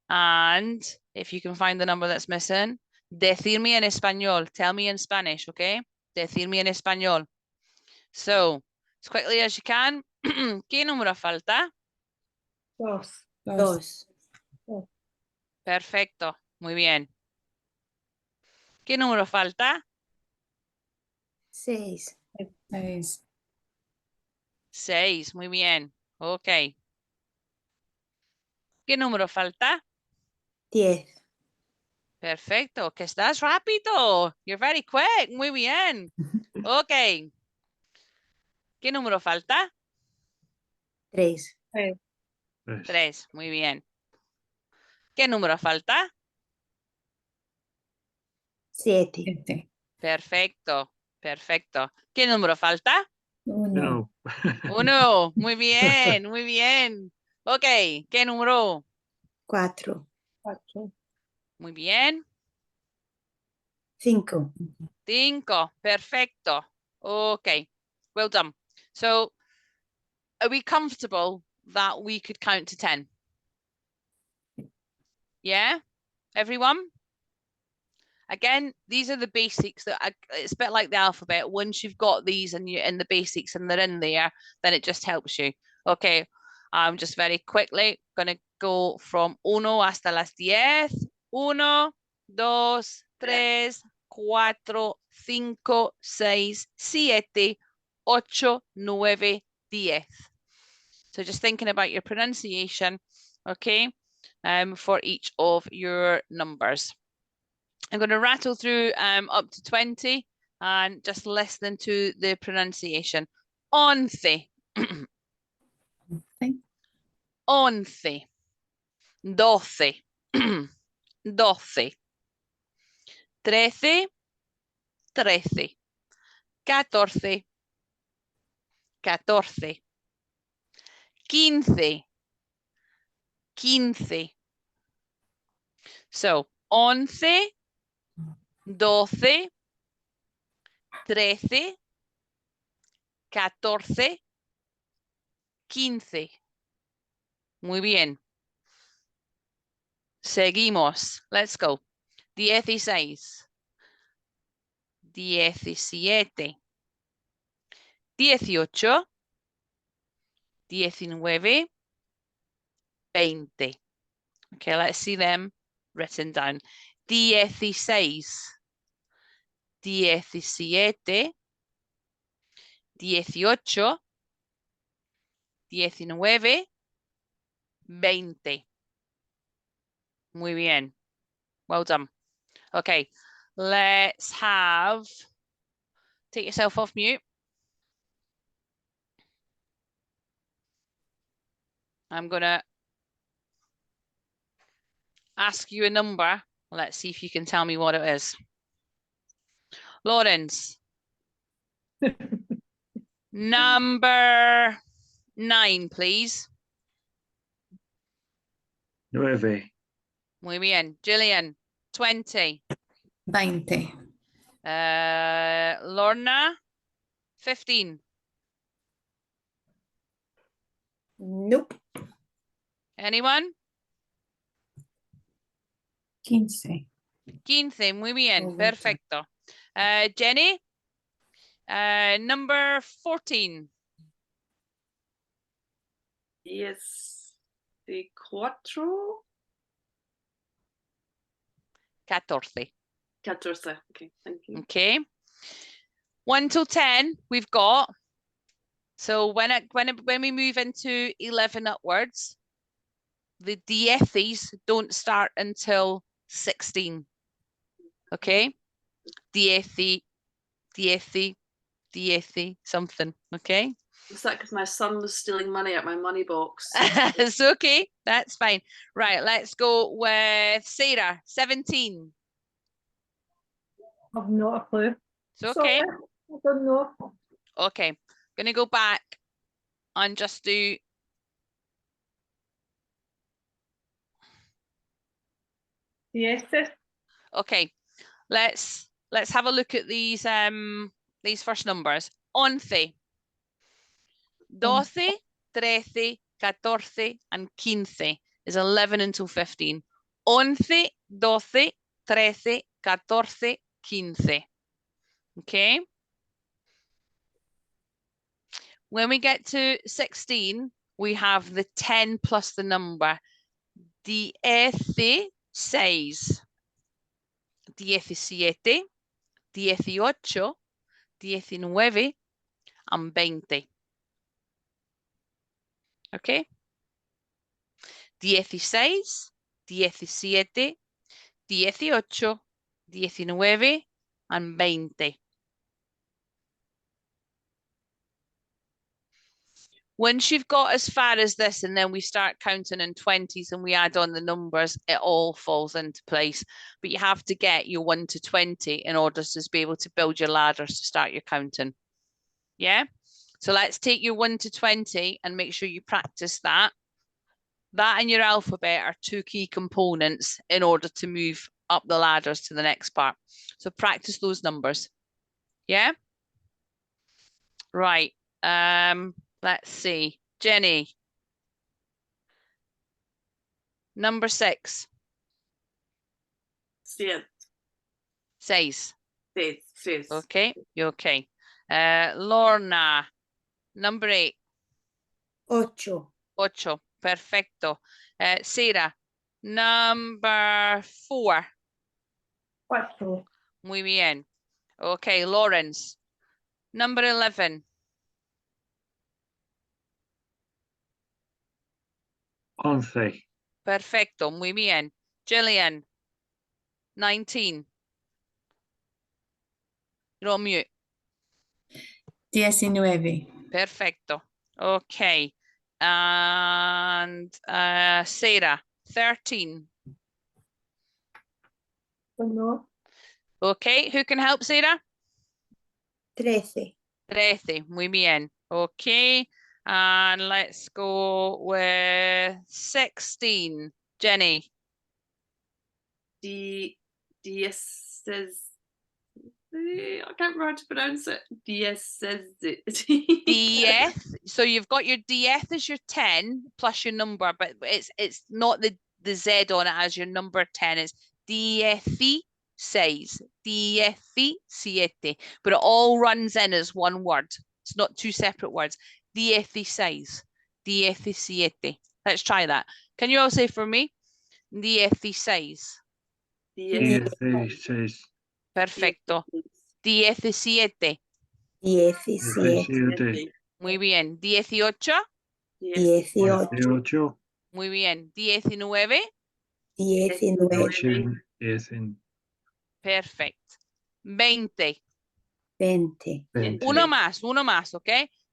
And if you can find the number that's missing, decirme en español. Tell me in Spanish, okay? Decirme en español. So, as quickly as you can. ¿Qué número falta? Dos. Dos. Perfecto. Muy bien. ¿Qué número falta? 6. 6. 6. Muy bien. Ok. ¿Qué número falta? 10. Perfecto. Que estás rápido. You're very quick. Muy bien. Ok. ¿Qué número falta? 3. Tres. 3. Muy bien. ¿Qué número falta? 7. 7. Perfecto, perfecto. ¿Qué número falta? 1. No. 1. Muy bien, muy bien. Ok, ¿qué número? 4. 4. Muy bien. 5. 5. Perfecto. Okay, well done. So, are we comfortable that we could count to 10? Yeah, everyone? Again, these are the basics that it's a bit like the alphabet. Once you've got these and you're in the basics and they're in there, then it just helps you. Okay, I'm just very quickly going to go from 1 hasta las 10. 1, 2, 3, 4, 5, 6, 7, 8, 9, 10. So just thinking about your pronunciation, okay, for each of your numbers. I'm going to rattle through up to 20 and just listening to the pronunciation. 11, 11, 12, 12, 13, 13, 14, 14, 15, 15. So 11, 12, 13, 14, 15. Muy bien. Seguimos. Let's go. 16, 17, 18, 19, 20. Okay, let's see them written down. 16, 17, 18, 19, 20. Muy bien. Well done. Okay, let's have, take yourself off mute. I'm gonna ask you a number. Let's see if you can tell me what it is. Lawrence. Number 9, please. 9. Muy bien. Gillian, 20. 20. Lorna, 15. Nope. Anyone? 15. 15. Muy bien. Oh, well done. Perfecto. Jenny, number 14. Yes. The cuatro. 14. 14. Okay, thank you. Okay. 1 till 10 we've got. So when we move into 11 upwards, the dieces don't start until 16. Okay? Dieci, something. Okay? Is that because my son was stealing money out my money box? It's okay. That's fine. Right, let's go with Sarah, 17. I've not a clue. It's okay. Sorry, I don't know. Okay. Gonna go back and just do Yes. okay. Let's have a look at these first numbers. 11, 12, 13, 14, and 15 is 11 until 15. 11, 12, 13, 14, 15. Okay. When we get to 16, we have the 10 plus the number. 16, 17, 18, 19, and 20. Okay? 16, 17, 18, 19, and 20. Once you've got as far as this and then we start counting in 20s and we add on the numbers, it all falls into place. But you have to get your 1 to 20 in order to be able to build your ladders to start your counting. Yeah? So let's take your 1 to 20 and make sure you practice that. That and your alphabet are two key components in order to move up the ladders to the next part. So practice those numbers. Yeah? Right. Let's see. Jenny. Number 6. 7, 6. 6. Okay, you okay. Lorna. Number 8. 8. 8. Perfecto. Sarah. Number 4. 4. Muy bien. Okay, Lawrence. Number 11. 11. Perfecto. Muy bien. Gillian. 19. You're on mute. 19. Perfecto. Okay. And Sarah. 13. Don't know. Okay, who can help Sarah? 13. 13. Muy bien. Okay. And let's go with 16. Jenny. I can't remember how to pronounce it. 10. Diez. So you've got your diez as your 10 plus your number, but it's not the Z on it as your number 10. It's 16. 17. But it all runs in as one word. It's not two separate words. 16. 17. Let's try that. Can you all say for me? 16. 16. Perfecto. 17. 17. Muy bien. 18. 18. 18. Muy bien. 19. 19. 19. Perfecto. 20. 20. 20. Uno más, ¿ok?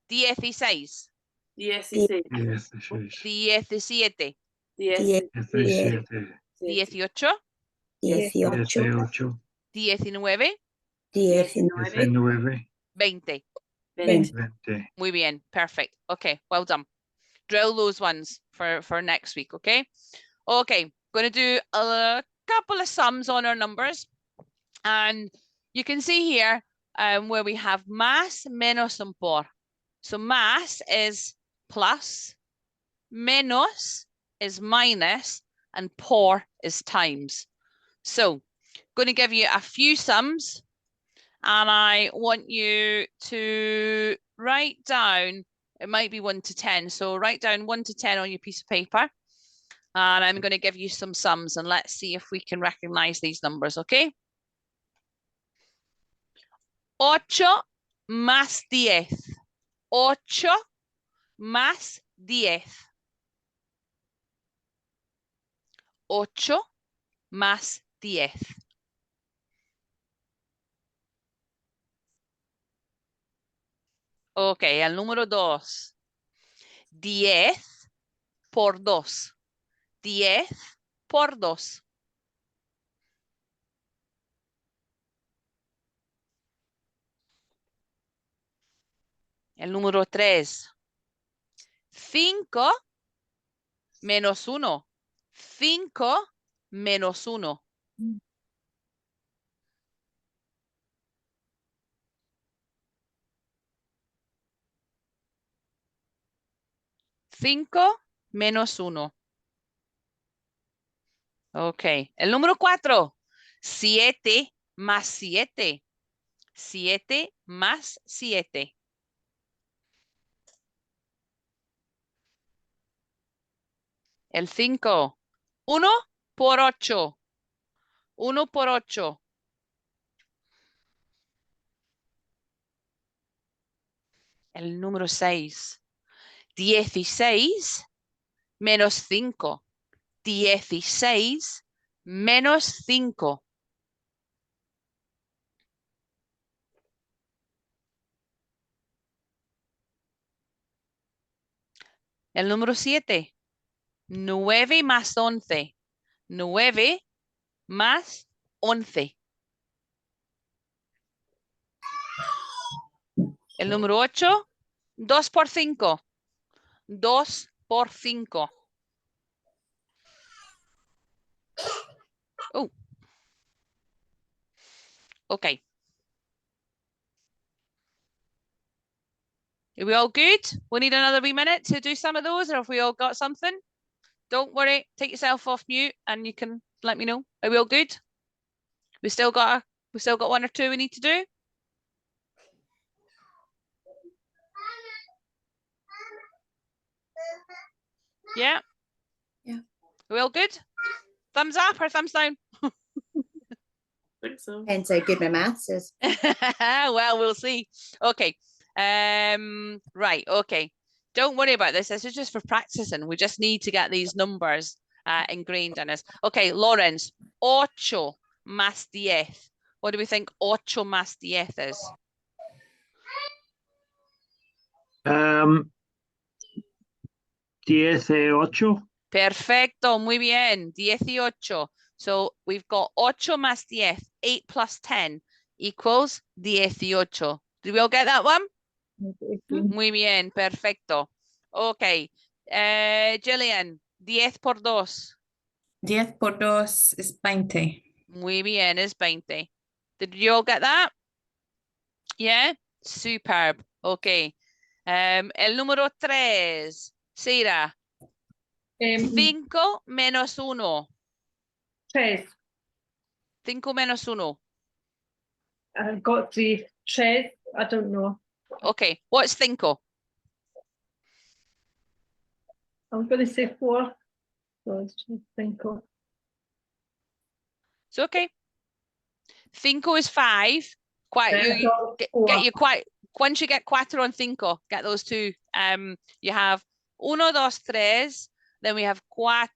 16. 16. 16. 17. 17. 17. 18. 18. 19. 19. 20. 20. 20. Muy bien. Perfect. Okay, well done. Drill those ones for next week, okay? Okay, going to do a couple of sums on our numbers. And you can see here where we have más, menos, and por. So más is plus, menos is minus, and por is times. So going to give you a few sums, and I want you to write down, it might be 1 to 10, so write down 1 to 10 on your piece of paper, and I'm going to give you some sums, and let's see if we can recognize these numbers, okay? 8 más 10. 8 más 10. 8 más 10. Ok, el número 2. 10 por 2. 10 por 2. El número 3. 5 menos 1. 5 menos 1. Cinco menos 1. Ok. El número 4. 7 más 7. 7 más 7. El 5. 1 por 8. 1 por 8. El número 6. 16 menos 5. 16 menos 5. El número 7. 9 más 11. 9 más 11. El número 8. 2 por 5. 2 por 5. Oh. Okay. Are we all good? We need another wee minute to do some of those, or have we all got something? Don't worry, take yourself off mute and you can let me know. Are we all good? We still got one or two we need to do? Yeah? Yeah. Are we all good? Thumbs up or thumbs down? I think so. Depends how good my maths is. Well, we'll see. Okay. Right, okay. Don't worry about this. This is just for practicing. We just need to get these numbers ingrained in us. Okay, Lawrence, 8 más 10. What do we think 8 más 10 is? 18. Perfecto, muy bien. 18. So we've got 8 más 10, 8 plus 10 equals 18. Did we all get that one? Muy bien, perfecto. Okay. Gillian, 10 por 2. 10 por 2 es 20. Muy bien, es 20. Did you all get that? Yeah? Superb. Okay. El número 3. Sira, 5 menos 1. 3. 5 menos 1. I've got 3. 3. I don't know. Okay, what's 5? I'm going to say 4. So it's just 5. It's okay. 5 is 5. Get you quite. Once you get 4 on 5, get those two. You have 1, 2, 3. Then we have 4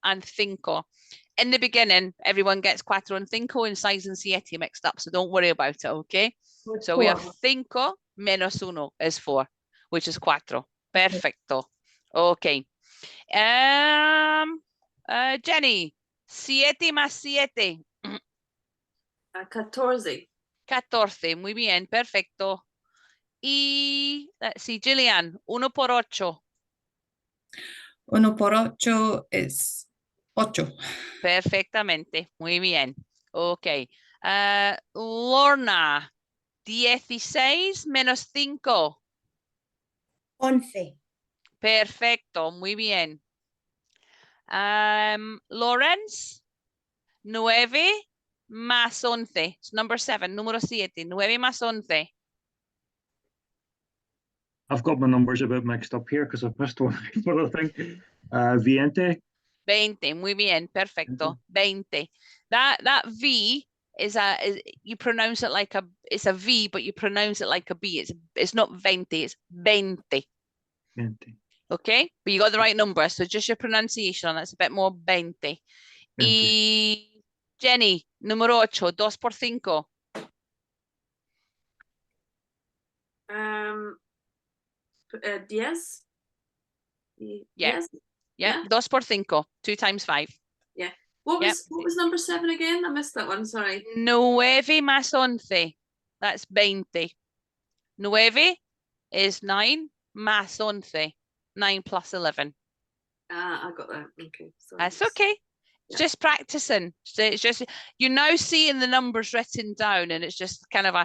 and 5. In the beginning, everyone gets 4 and 5 and 6 and 7 mixed up, so don't worry about it, okay? So we have 5 menos 1 is 4, which is 4. Perfecto. Okay. Jenny, 7 más 7. 14. 14. Muy bien, perfecto. Y let's see, Gillian, 1 por 8. 1 por 8 es 8. Perfectamente, muy bien. Ok. Lorna, 16 menos 5. 11. Perfecto, muy bien. Lawrence, 9 más 11. It's number 7, número 7. 9 más 11. I've got my numbers a bit mixed up here because I've missed one. But I think 20. 20, muy bien, perfecto. 20. That V is you pronounce it like it's a V, but you pronounce it like a B. It's not 20, it's 20. 20. Okay, but you got the right number, so just your pronunciation on that's a bit more 20. 20. Y Jenny, número 8, 2 por 5. 10. Yeah. Yes. Yeah, 2 por 5, 2 times 5. What Yep. was number 7 again? I missed that one. Sorry. 9 más 11. That's 20. 9 is 9 más 11. 9 plus 11. I got that. Okay. Sorry. That's okay. It's just practicing. So it's just you're now seeing the numbers written down, and it's just kind of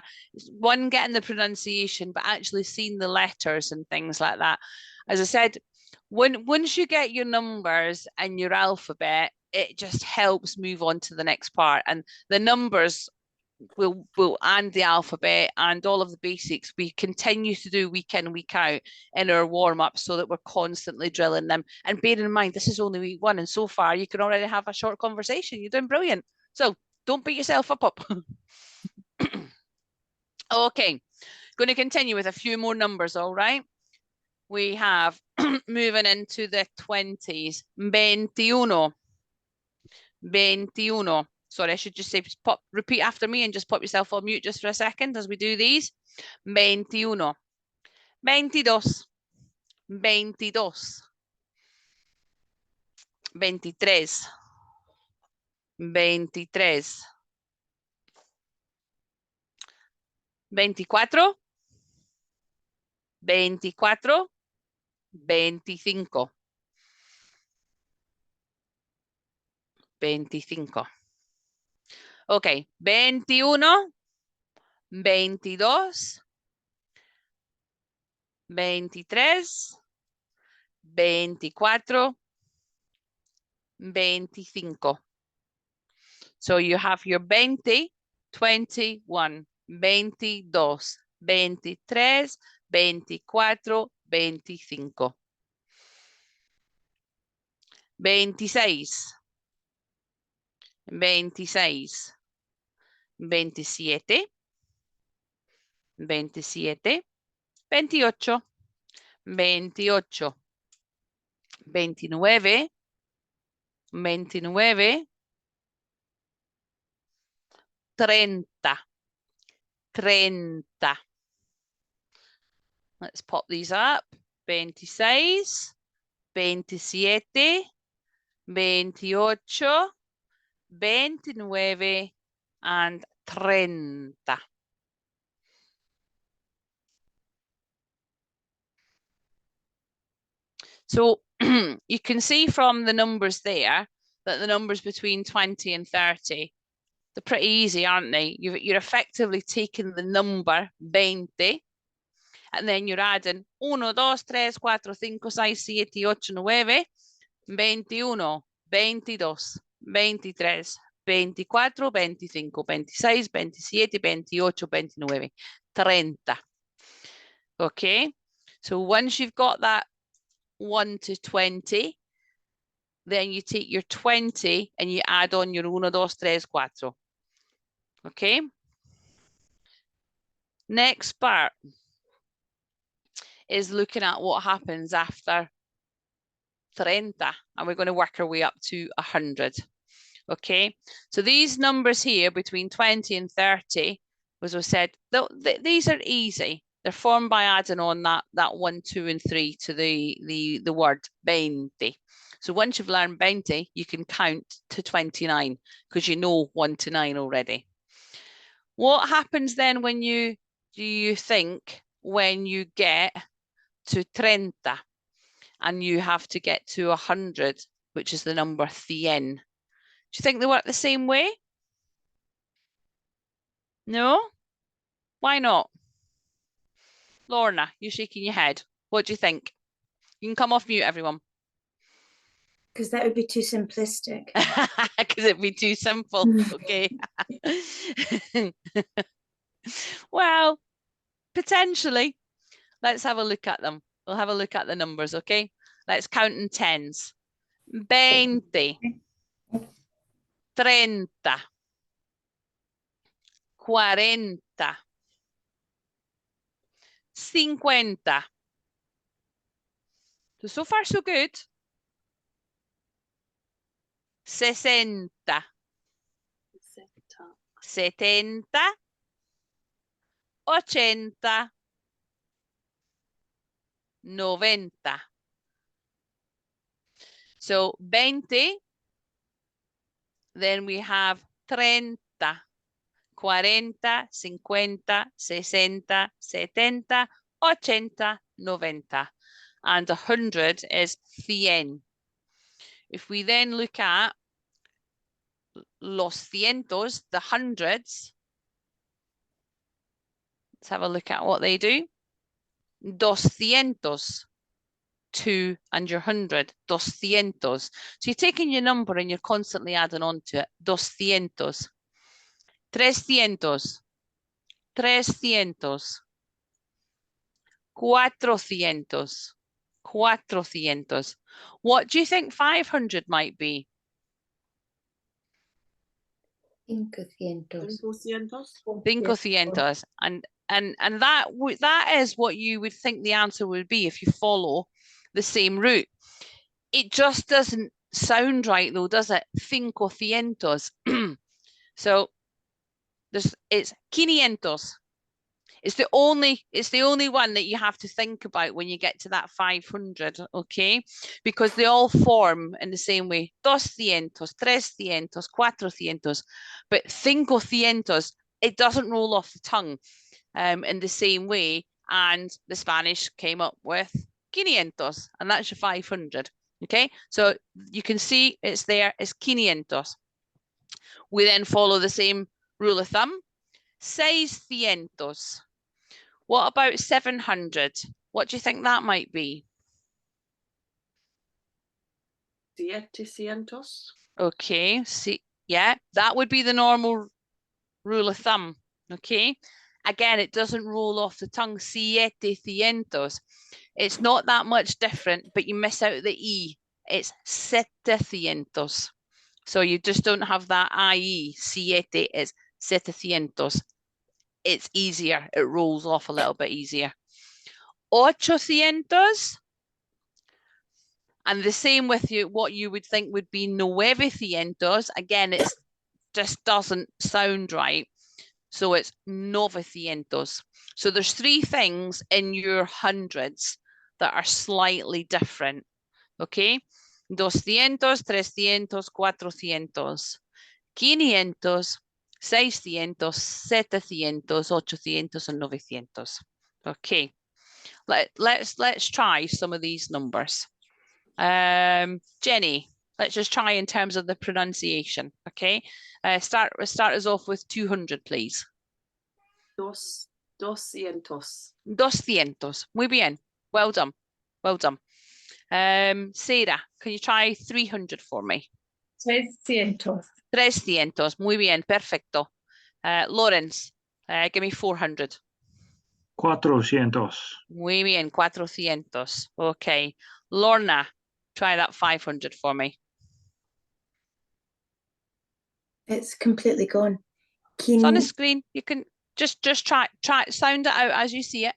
one getting the pronunciation, but actually seeing the letters and things like that. As I said, once you get your numbers and your alphabet, it just helps move on to the next part, and the numbers will and the alphabet and all of the basics we continue to do week in, week out in our warm-up so that we're constantly drilling them. And bear in mind, this is only week 1, and so far you can already have a short conversation. You're doing brilliant. So don't beat yourself up. Okay, going to continue with a few more numbers, all right? We have moving into the 20s. 21. 21. Sorry, I should just say, repeat after me and just pop yourself on mute just for a second as we do these. 21. 22. 22. 23, 23, 24, 24, 25, 25. Ok, 21, 22, 23, 24, 25. So you have your 20, 21, 22, 23, 24, 25. 26, 26, 27, 27, 28, 28, 29, 29, 30, 30. Let's pop these up. 26, 27, 28, 29, and 30. So you can see from the numbers there that the numbers between 20 and 30, they're pretty easy, aren't they? You're effectively taking the number 20 and then you're adding 1, 2, 3, 4, 5, 6, 7, 8, 9, 21, 22, 23, 24, 25, 26, 27, 28, 29, 30. Okay, so once you've got that 1 to 20, then you take your 20 and you add on your 1, 2, 3, 4. Okay. Next part is looking at what happens after 30, and we're going to work our way up to 100. Okay, so these numbers here between 20 and 30, as I said, these are easy. They're formed by adding on that 1, 2, and 3 to the word 20. So once you've learned 20, you can count to 29 because you know 1 to 9 already. What happens then when you think when you get to 30 and you have to get to 100, which is the number 100? Do you think they work the same way? No? Why not? Lorna, you're shaking your head. What do you think? You can come off mute, everyone. Because that would be too simplistic. Because it'd be too simple. Okay. Well, potentially. Let's have a look at them. We'll have a look at the numbers, okay? Let's count in tens. 20, 30, 40, 50. So far, so good. 60, 70, 80, 90. So 20, then we have 30, 40, 50, 60, 70, 80, 90. And 100 is 100. If we then look at los cientos, the hundreds, let's have a look at what they do. 200, 2 and your 100, 200. So you're taking your number and you're constantly adding on to it. 200, 300, 300, 400, 400. What do you think 500 might be? 500. 500. 500. And that is what you would think the answer would be if you follow the same route. It just doesn't sound right though, does it? 500. So it's 500. It's the only one that you have to think about when you get to that 500, okay? Because they all form in the same way. 200, 300, 400. But 500, it doesn't roll off the tongue in the same way. And the Spanish came up with 500, and that's your 500, okay? So you can see it's there, it's 500. We then follow the same rule of thumb. 600. What about 700? What do you think that might be? 700. Okay, see, yeah, that would be the normal rule of thumb. Okay, again, it doesn't roll off the tongue. 700. It's not that much different, but you miss out the E. It's 700. So you just don't have that IE. 7 is 700. It's easier. It rolls off a little bit easier. 800. And the same with you, what you would think would be 900. Again, it just doesn't sound right. So it's 900. So there's three things in your hundreds that are slightly different. Okay? 200, 300, 400, 500, 600, 700, 800, and 900. Okay. Let's try some of these numbers. Jenny, let's just try in terms of the pronunciation. Okay. Start us off with 200, please. 200. 200. Muy bien. Well done. Well done. Sarah, can you try 300 for me? 300. 300. Muy bien. Perfecto. Lawrence, give me 400. 400. Muy bien. 400. Okay. Lorna, try that 500 for me. It's completely gone. It's on the screen. You can just try sound it out as you see it.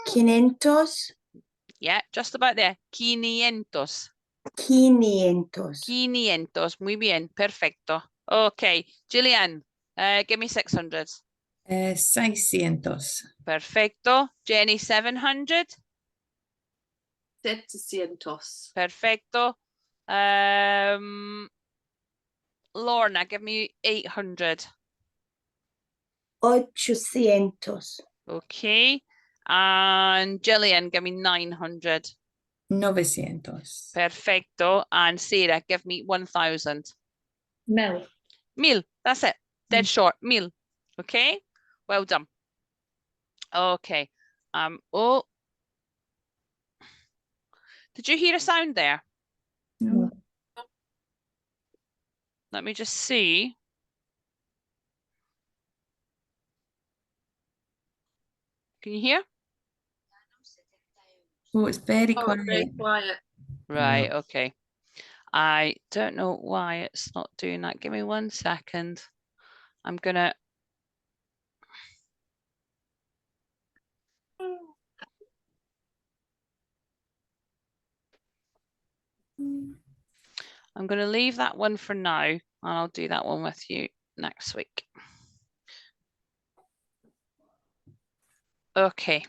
500. Yeah, just about there. 500. 500. 500. Muy bien. Perfecto. Okay. Gillian, give me 600. 600. Perfecto. Jenny, 700. 700. Perfecto. Lorna, give me 800. 800. Okay. And Gillian, give me 900. 900. Perfecto. And Sarah, give me 1000. 1000. 1000. That's it. Dead short. 1000. Okay. Well done. Okay. Oh. Did you hear a sound there? No. Let me just see. Can you hear? Oh, it's very Oh, quiet. very quiet. Right, okay. I don't know why it's not doing that. Give me 1 second. I'm gonna. I'm gonna leave that one for now, and I'll do that one with you next week. Okay.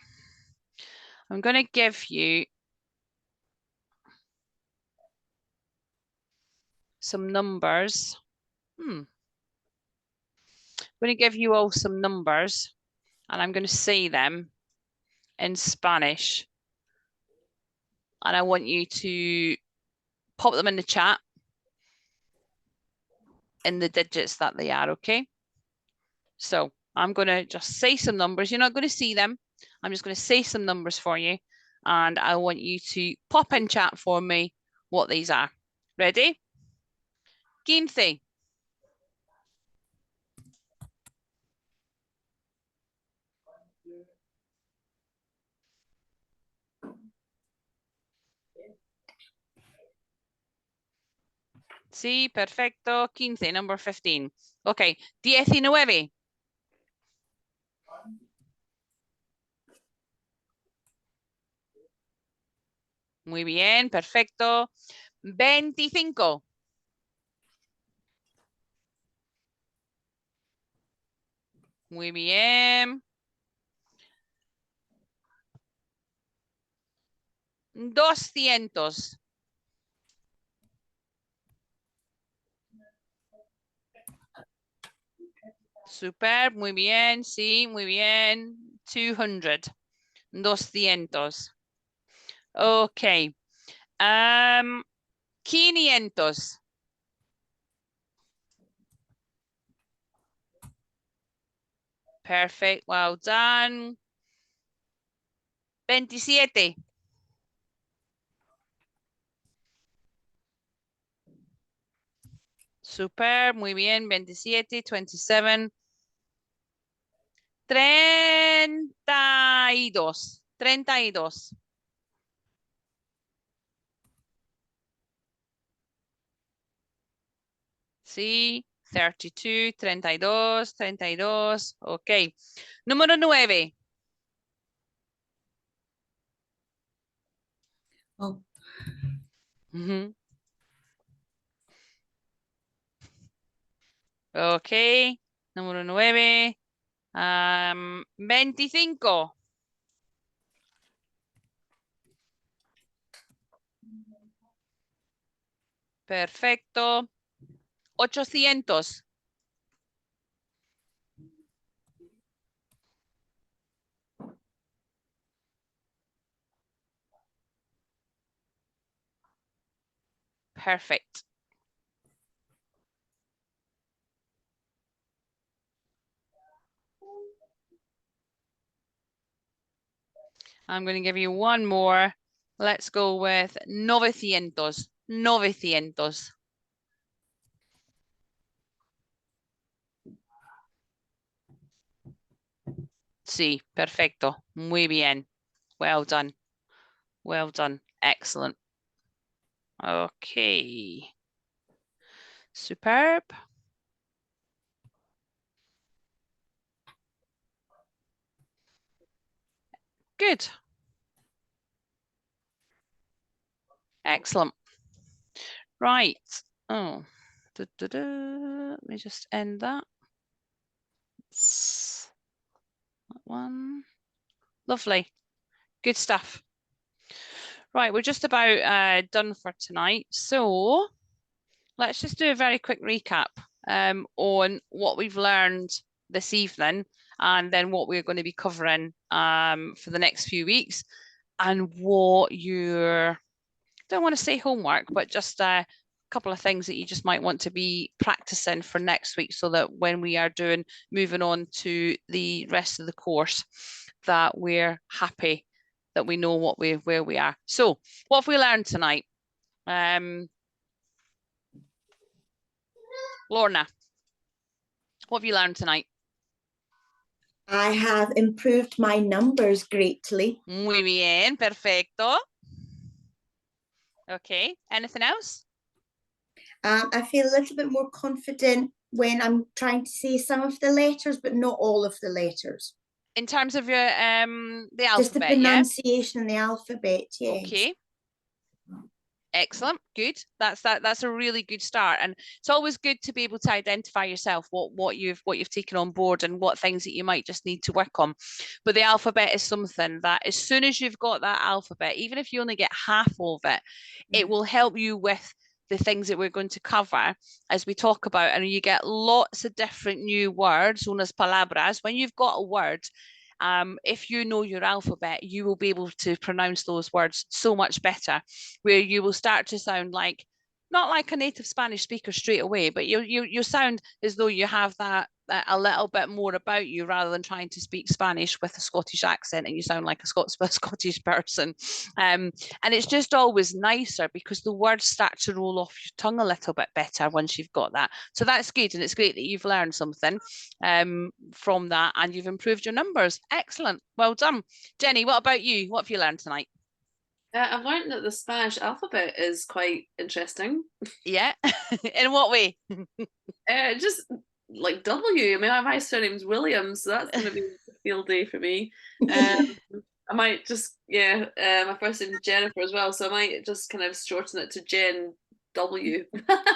I'm gonna give you some numbers. I'm going to give you all some numbers, and I'm going to say them in Spanish. And I want you to pop them in the chat in the digits that they are, okay? So I'm going to just say some numbers. You're not going to see them. I'm just going to say some numbers for you, and I want you to pop in chat for me what these are. Ready? 15. Sí, perfecto. 15, number 15. Okay, 19. Muy bien, perfecto. 25. Muy bien. 200. Super, muy bien, sí, muy bien. 200. 200. Ok. 500. Perfect, well done. 27. Super, muy bien, 27, 27. 32. 32. Sí, 32, 32, 32. Ok. Número 9. Oh, Ujú. Ok. Número 9. 25. Perfecto. 800. Perfect. I'm going to give you one more. Let's go with 900. 900. Sí, perfecto. Muy bien. Well done. Well done. Excellent. Okay. Superb. Good. Excellent. Right. Oh. Let me just end that. That one. Lovely. Good stuff. Right, we're just about done for tonight. So let's just do a very quick recap on what we've learned this evening and then what we're going to be covering for the next few weeks and what your, don't want to say homework, but just a couple of things that you just might want to be practicing for next week so that when we are moving on to the rest of the course, that we're happy, that we know where we are. So what have we learned tonight? Lorna, what have you learned tonight? I have improved my numbers greatly. Muy bien, perfecto. Okay, anything else? I feel a little bit more confident when I'm trying to say some of the letters, but not all of the letters. In terms of your the Just the alphabet, yeah? pronunciation in the alphabet, yes. Okay. Excellent, good. That's a really good start, and it's always good to be able to identify yourself what you've taken on board and what things that you might just need to work on. But the alphabet is something that as soon as you've got that alphabet, even if you only get half of it, it will help you with the things that we're going to cover as we talk about, and you get lots of different new words, unas palabras. When you've got a word, if you know your alphabet, you will be able to pronounce those words so much better, where you will start to sound like, not like a native Spanish speaker straight away, but you sound as though you have that a little bit more about you rather than trying to speak Spanish with a Scottish accent and you sound like a Scottish person. And it's just always nicer because the words start to roll off your tongue a little bit better once you've got that. So that's good, and it's great that you've learned something from that and you've improved your numbers. Excellent. Well done. Jenny, what about you? What have you learned tonight? I've learned that the Spanish alphabet is quite interesting. Yeah. In what way? Just like W. I mean, my surname's Williams, so that's going to be a field day for me. I might just, my first name's Jennifer as well, so I might just kind of shorten it to Jen W.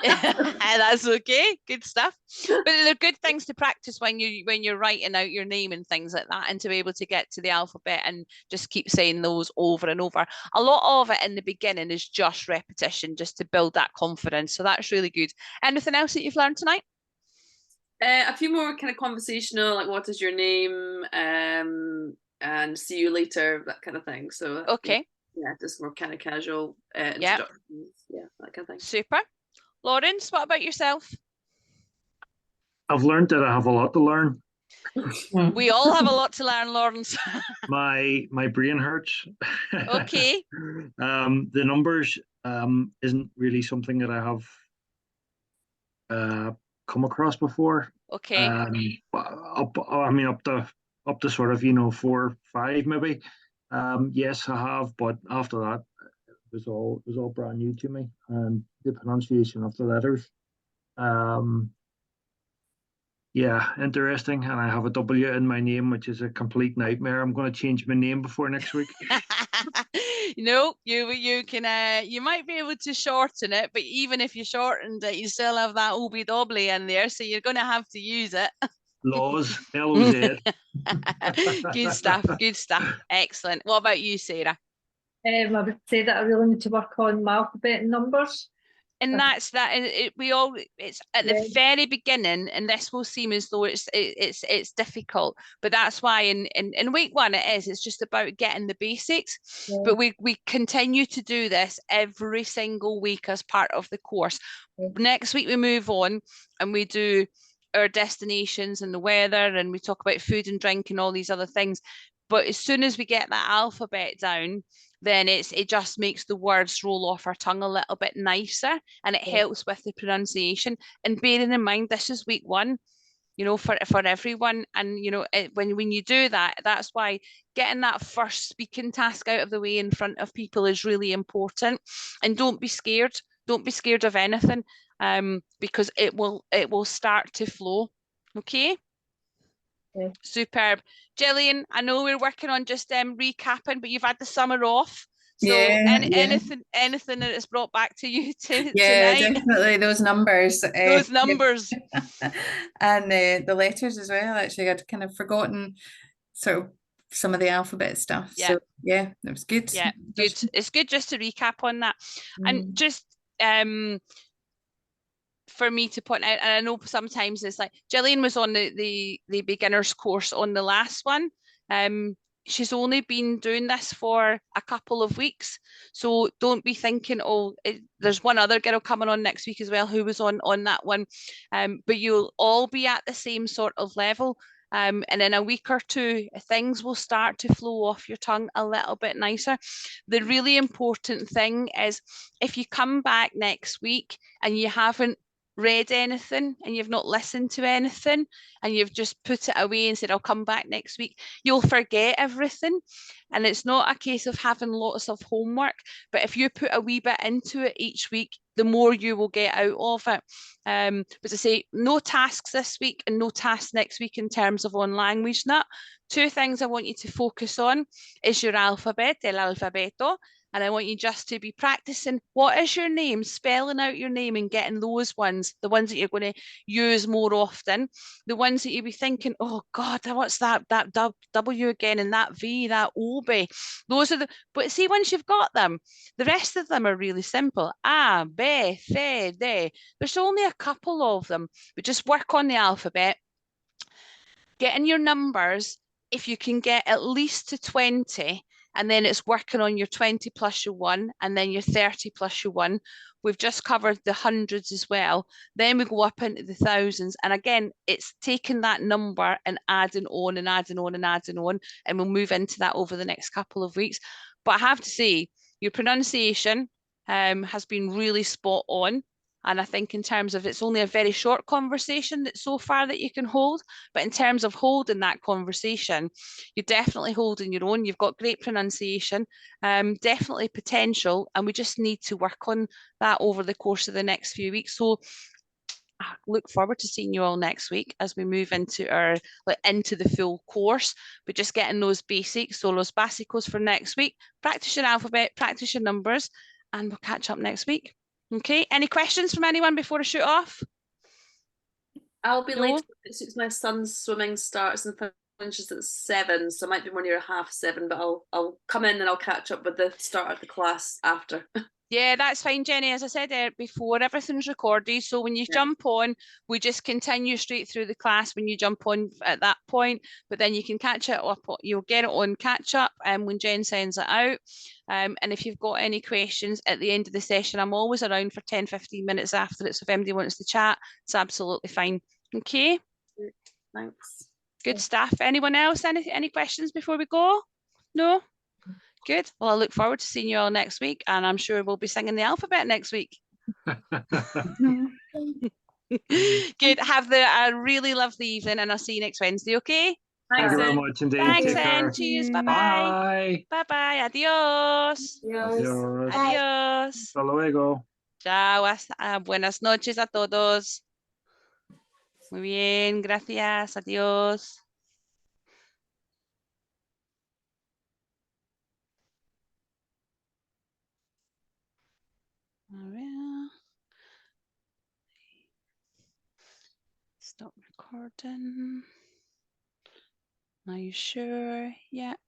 That's okay. Good stuff. But they're good things to practice when you're writing out your name and things like that, and to be able to get to the alphabet and just keep saying those over and over. A lot of it in the beginning is just repetition, just to build that confidence. So that's really good. Anything else that you've learned tonight? A few more kind of conversational, like what is your name, and see you later, that kind of thing. So Okay. yeah, just more kind of casual introductions. Yeah, that kind of thing. Super. Lawrence, what about yourself? I've learned that I have a lot to learn. We all have a lot to learn, Lawrence. My brain hurts. Okay. The numbers isn't really something that I have come across before. Okay. Up to sort of 4 or 5 maybe. Yes, I have, but after that, it was all brand new to me, and the pronunciation of the letters. Yeah, interesting. And I have a W in my name, which is a complete nightmare. I'm going to change my name before next week. No, you can you might be able to shorten it, but even if you shortened it, you still have that OBW in there, so you're going to have to use it. Laws, LOZ. Good stuff. Good stuff. Excellent. What about you, Sarah? I would say that I really need to work on my alphabet and numbers. And that's that. It's at the very beginning, and this will seem as though it's difficult, but that's why in week 1 it's just about getting the basics. Yeah. But we continue to do this every single week as part of the course. Yeah. Next week we move on and we do our destinations and the weather, and we talk about food and drink and all these other things. But as soon as we get that alphabet down, then it just makes the words roll off our tongue a little bit nicer, and it helps with the pronunciation. And bearing in mind, this is week 1, for everyone. And when you do that, that's why getting that first speaking task out of the way in front of people is really important. And don't be scared. Don't be scared of anything, because it will start to flow. Okay. Yeah. Superb. Gillian, I know we're working on just recapping, but you've had the summer off. So anything that it's brought back to you tonight? Definitely those numbers. Those numbers. And the letters as well. Actually, I'd kind of forgotten sort of some of the alphabet stuff. Yeah. So yeah, that was good. Yeah, good. It's good just to recap on that. And just for me to point out, and I know sometimes it's like Gillian was on the beginner's course on the last one. She's only been doing this for a couple of weeks, so don't be thinking, there's one other girl coming on next week as well who was on that one, but you'll all be at the same sort of level. And in a week or 2, things will start to flow off your tongue a little bit nicer. The really important thing is, if you come back next week and you haven't read anything and you've not listened to anything and you've just put it away and said, I'll come back next week, you'll forget everything. And it's not a case of having lots of homework, but if you put a wee bit into it each week, the more you will get out of it. But to say, no tasks this week and no tasks next week in terms of on language. Now, 2 things I want you to focus on is your alphabet, el alfabeto, and I want you just to be practicing what is your name, spelling out your name and getting those ones, the ones that you're going to use more often, the ones that you'll be thinking, oh God, what's that W again, and that V, that OB. Those are but see, once you've got them, the rest of them are really simple. A, B, C, D. There's only a couple of them, but just work on the alphabet. Getting your numbers, if you can get at least to 20, and then it's working on your 20 plus your 1, and then your 30 plus your 1. We've just covered the hundreds as well. Then we go up into the thousands. And again, it's taking that number and adding on and adding on and adding on. And we'll move into that over the next couple of weeks. But I have to say, your pronunciation has been really spot on. And I think in terms of, it's only a very short conversation that so far that you can hold, but in terms of holding that conversation, you're definitely holding your own. You've got great pronunciation, definitely potential, and we just need to work on that over the course of the next few weeks. So I look forward to seeing you all next week as we move into the full course, but just getting those basics, so los básicos for next week. Practice your alphabet, practice your numbers, and we'll catch up next week. Okay, any questions from anyone before I shoot off? I'll be No? late. It suits my son's swimming starts and finishes at 7, so I might be more near 7:30. But I'll come in and I'll catch up with the start of the class after. Yeah, that's fine, Jenny. As I said before, everything's recorded. So when you Yeah. jump on, we just continue straight through the class when you jump on at that point. But then you can catch it up. You'll get it on catch up when Jen sends it out. And if you've got any questions at the end of the session, I'm always around for 10-15 minutes after it. So if anybody wants to chat, it's absolutely fine. Okay, Thanks. good stuff. Anyone else? Any questions before we go? No? Good. Well, I look forward to seeing you all next week, and I'm sure we'll be singing the alphabet next week. Good. Have a really lovely evening, and I'll see you next Wednesday. Okay. Thank you very Em. much indeed. Thanks, Take care. and cheers. Bye bye. Bye. Bye bye. Adiós. Adiós. Adiós. Hasta luego. Chao. Buenas noches a todos. Muy bien. Gracias. Adiós. A ver. Stop recording. Are you sure? Yep.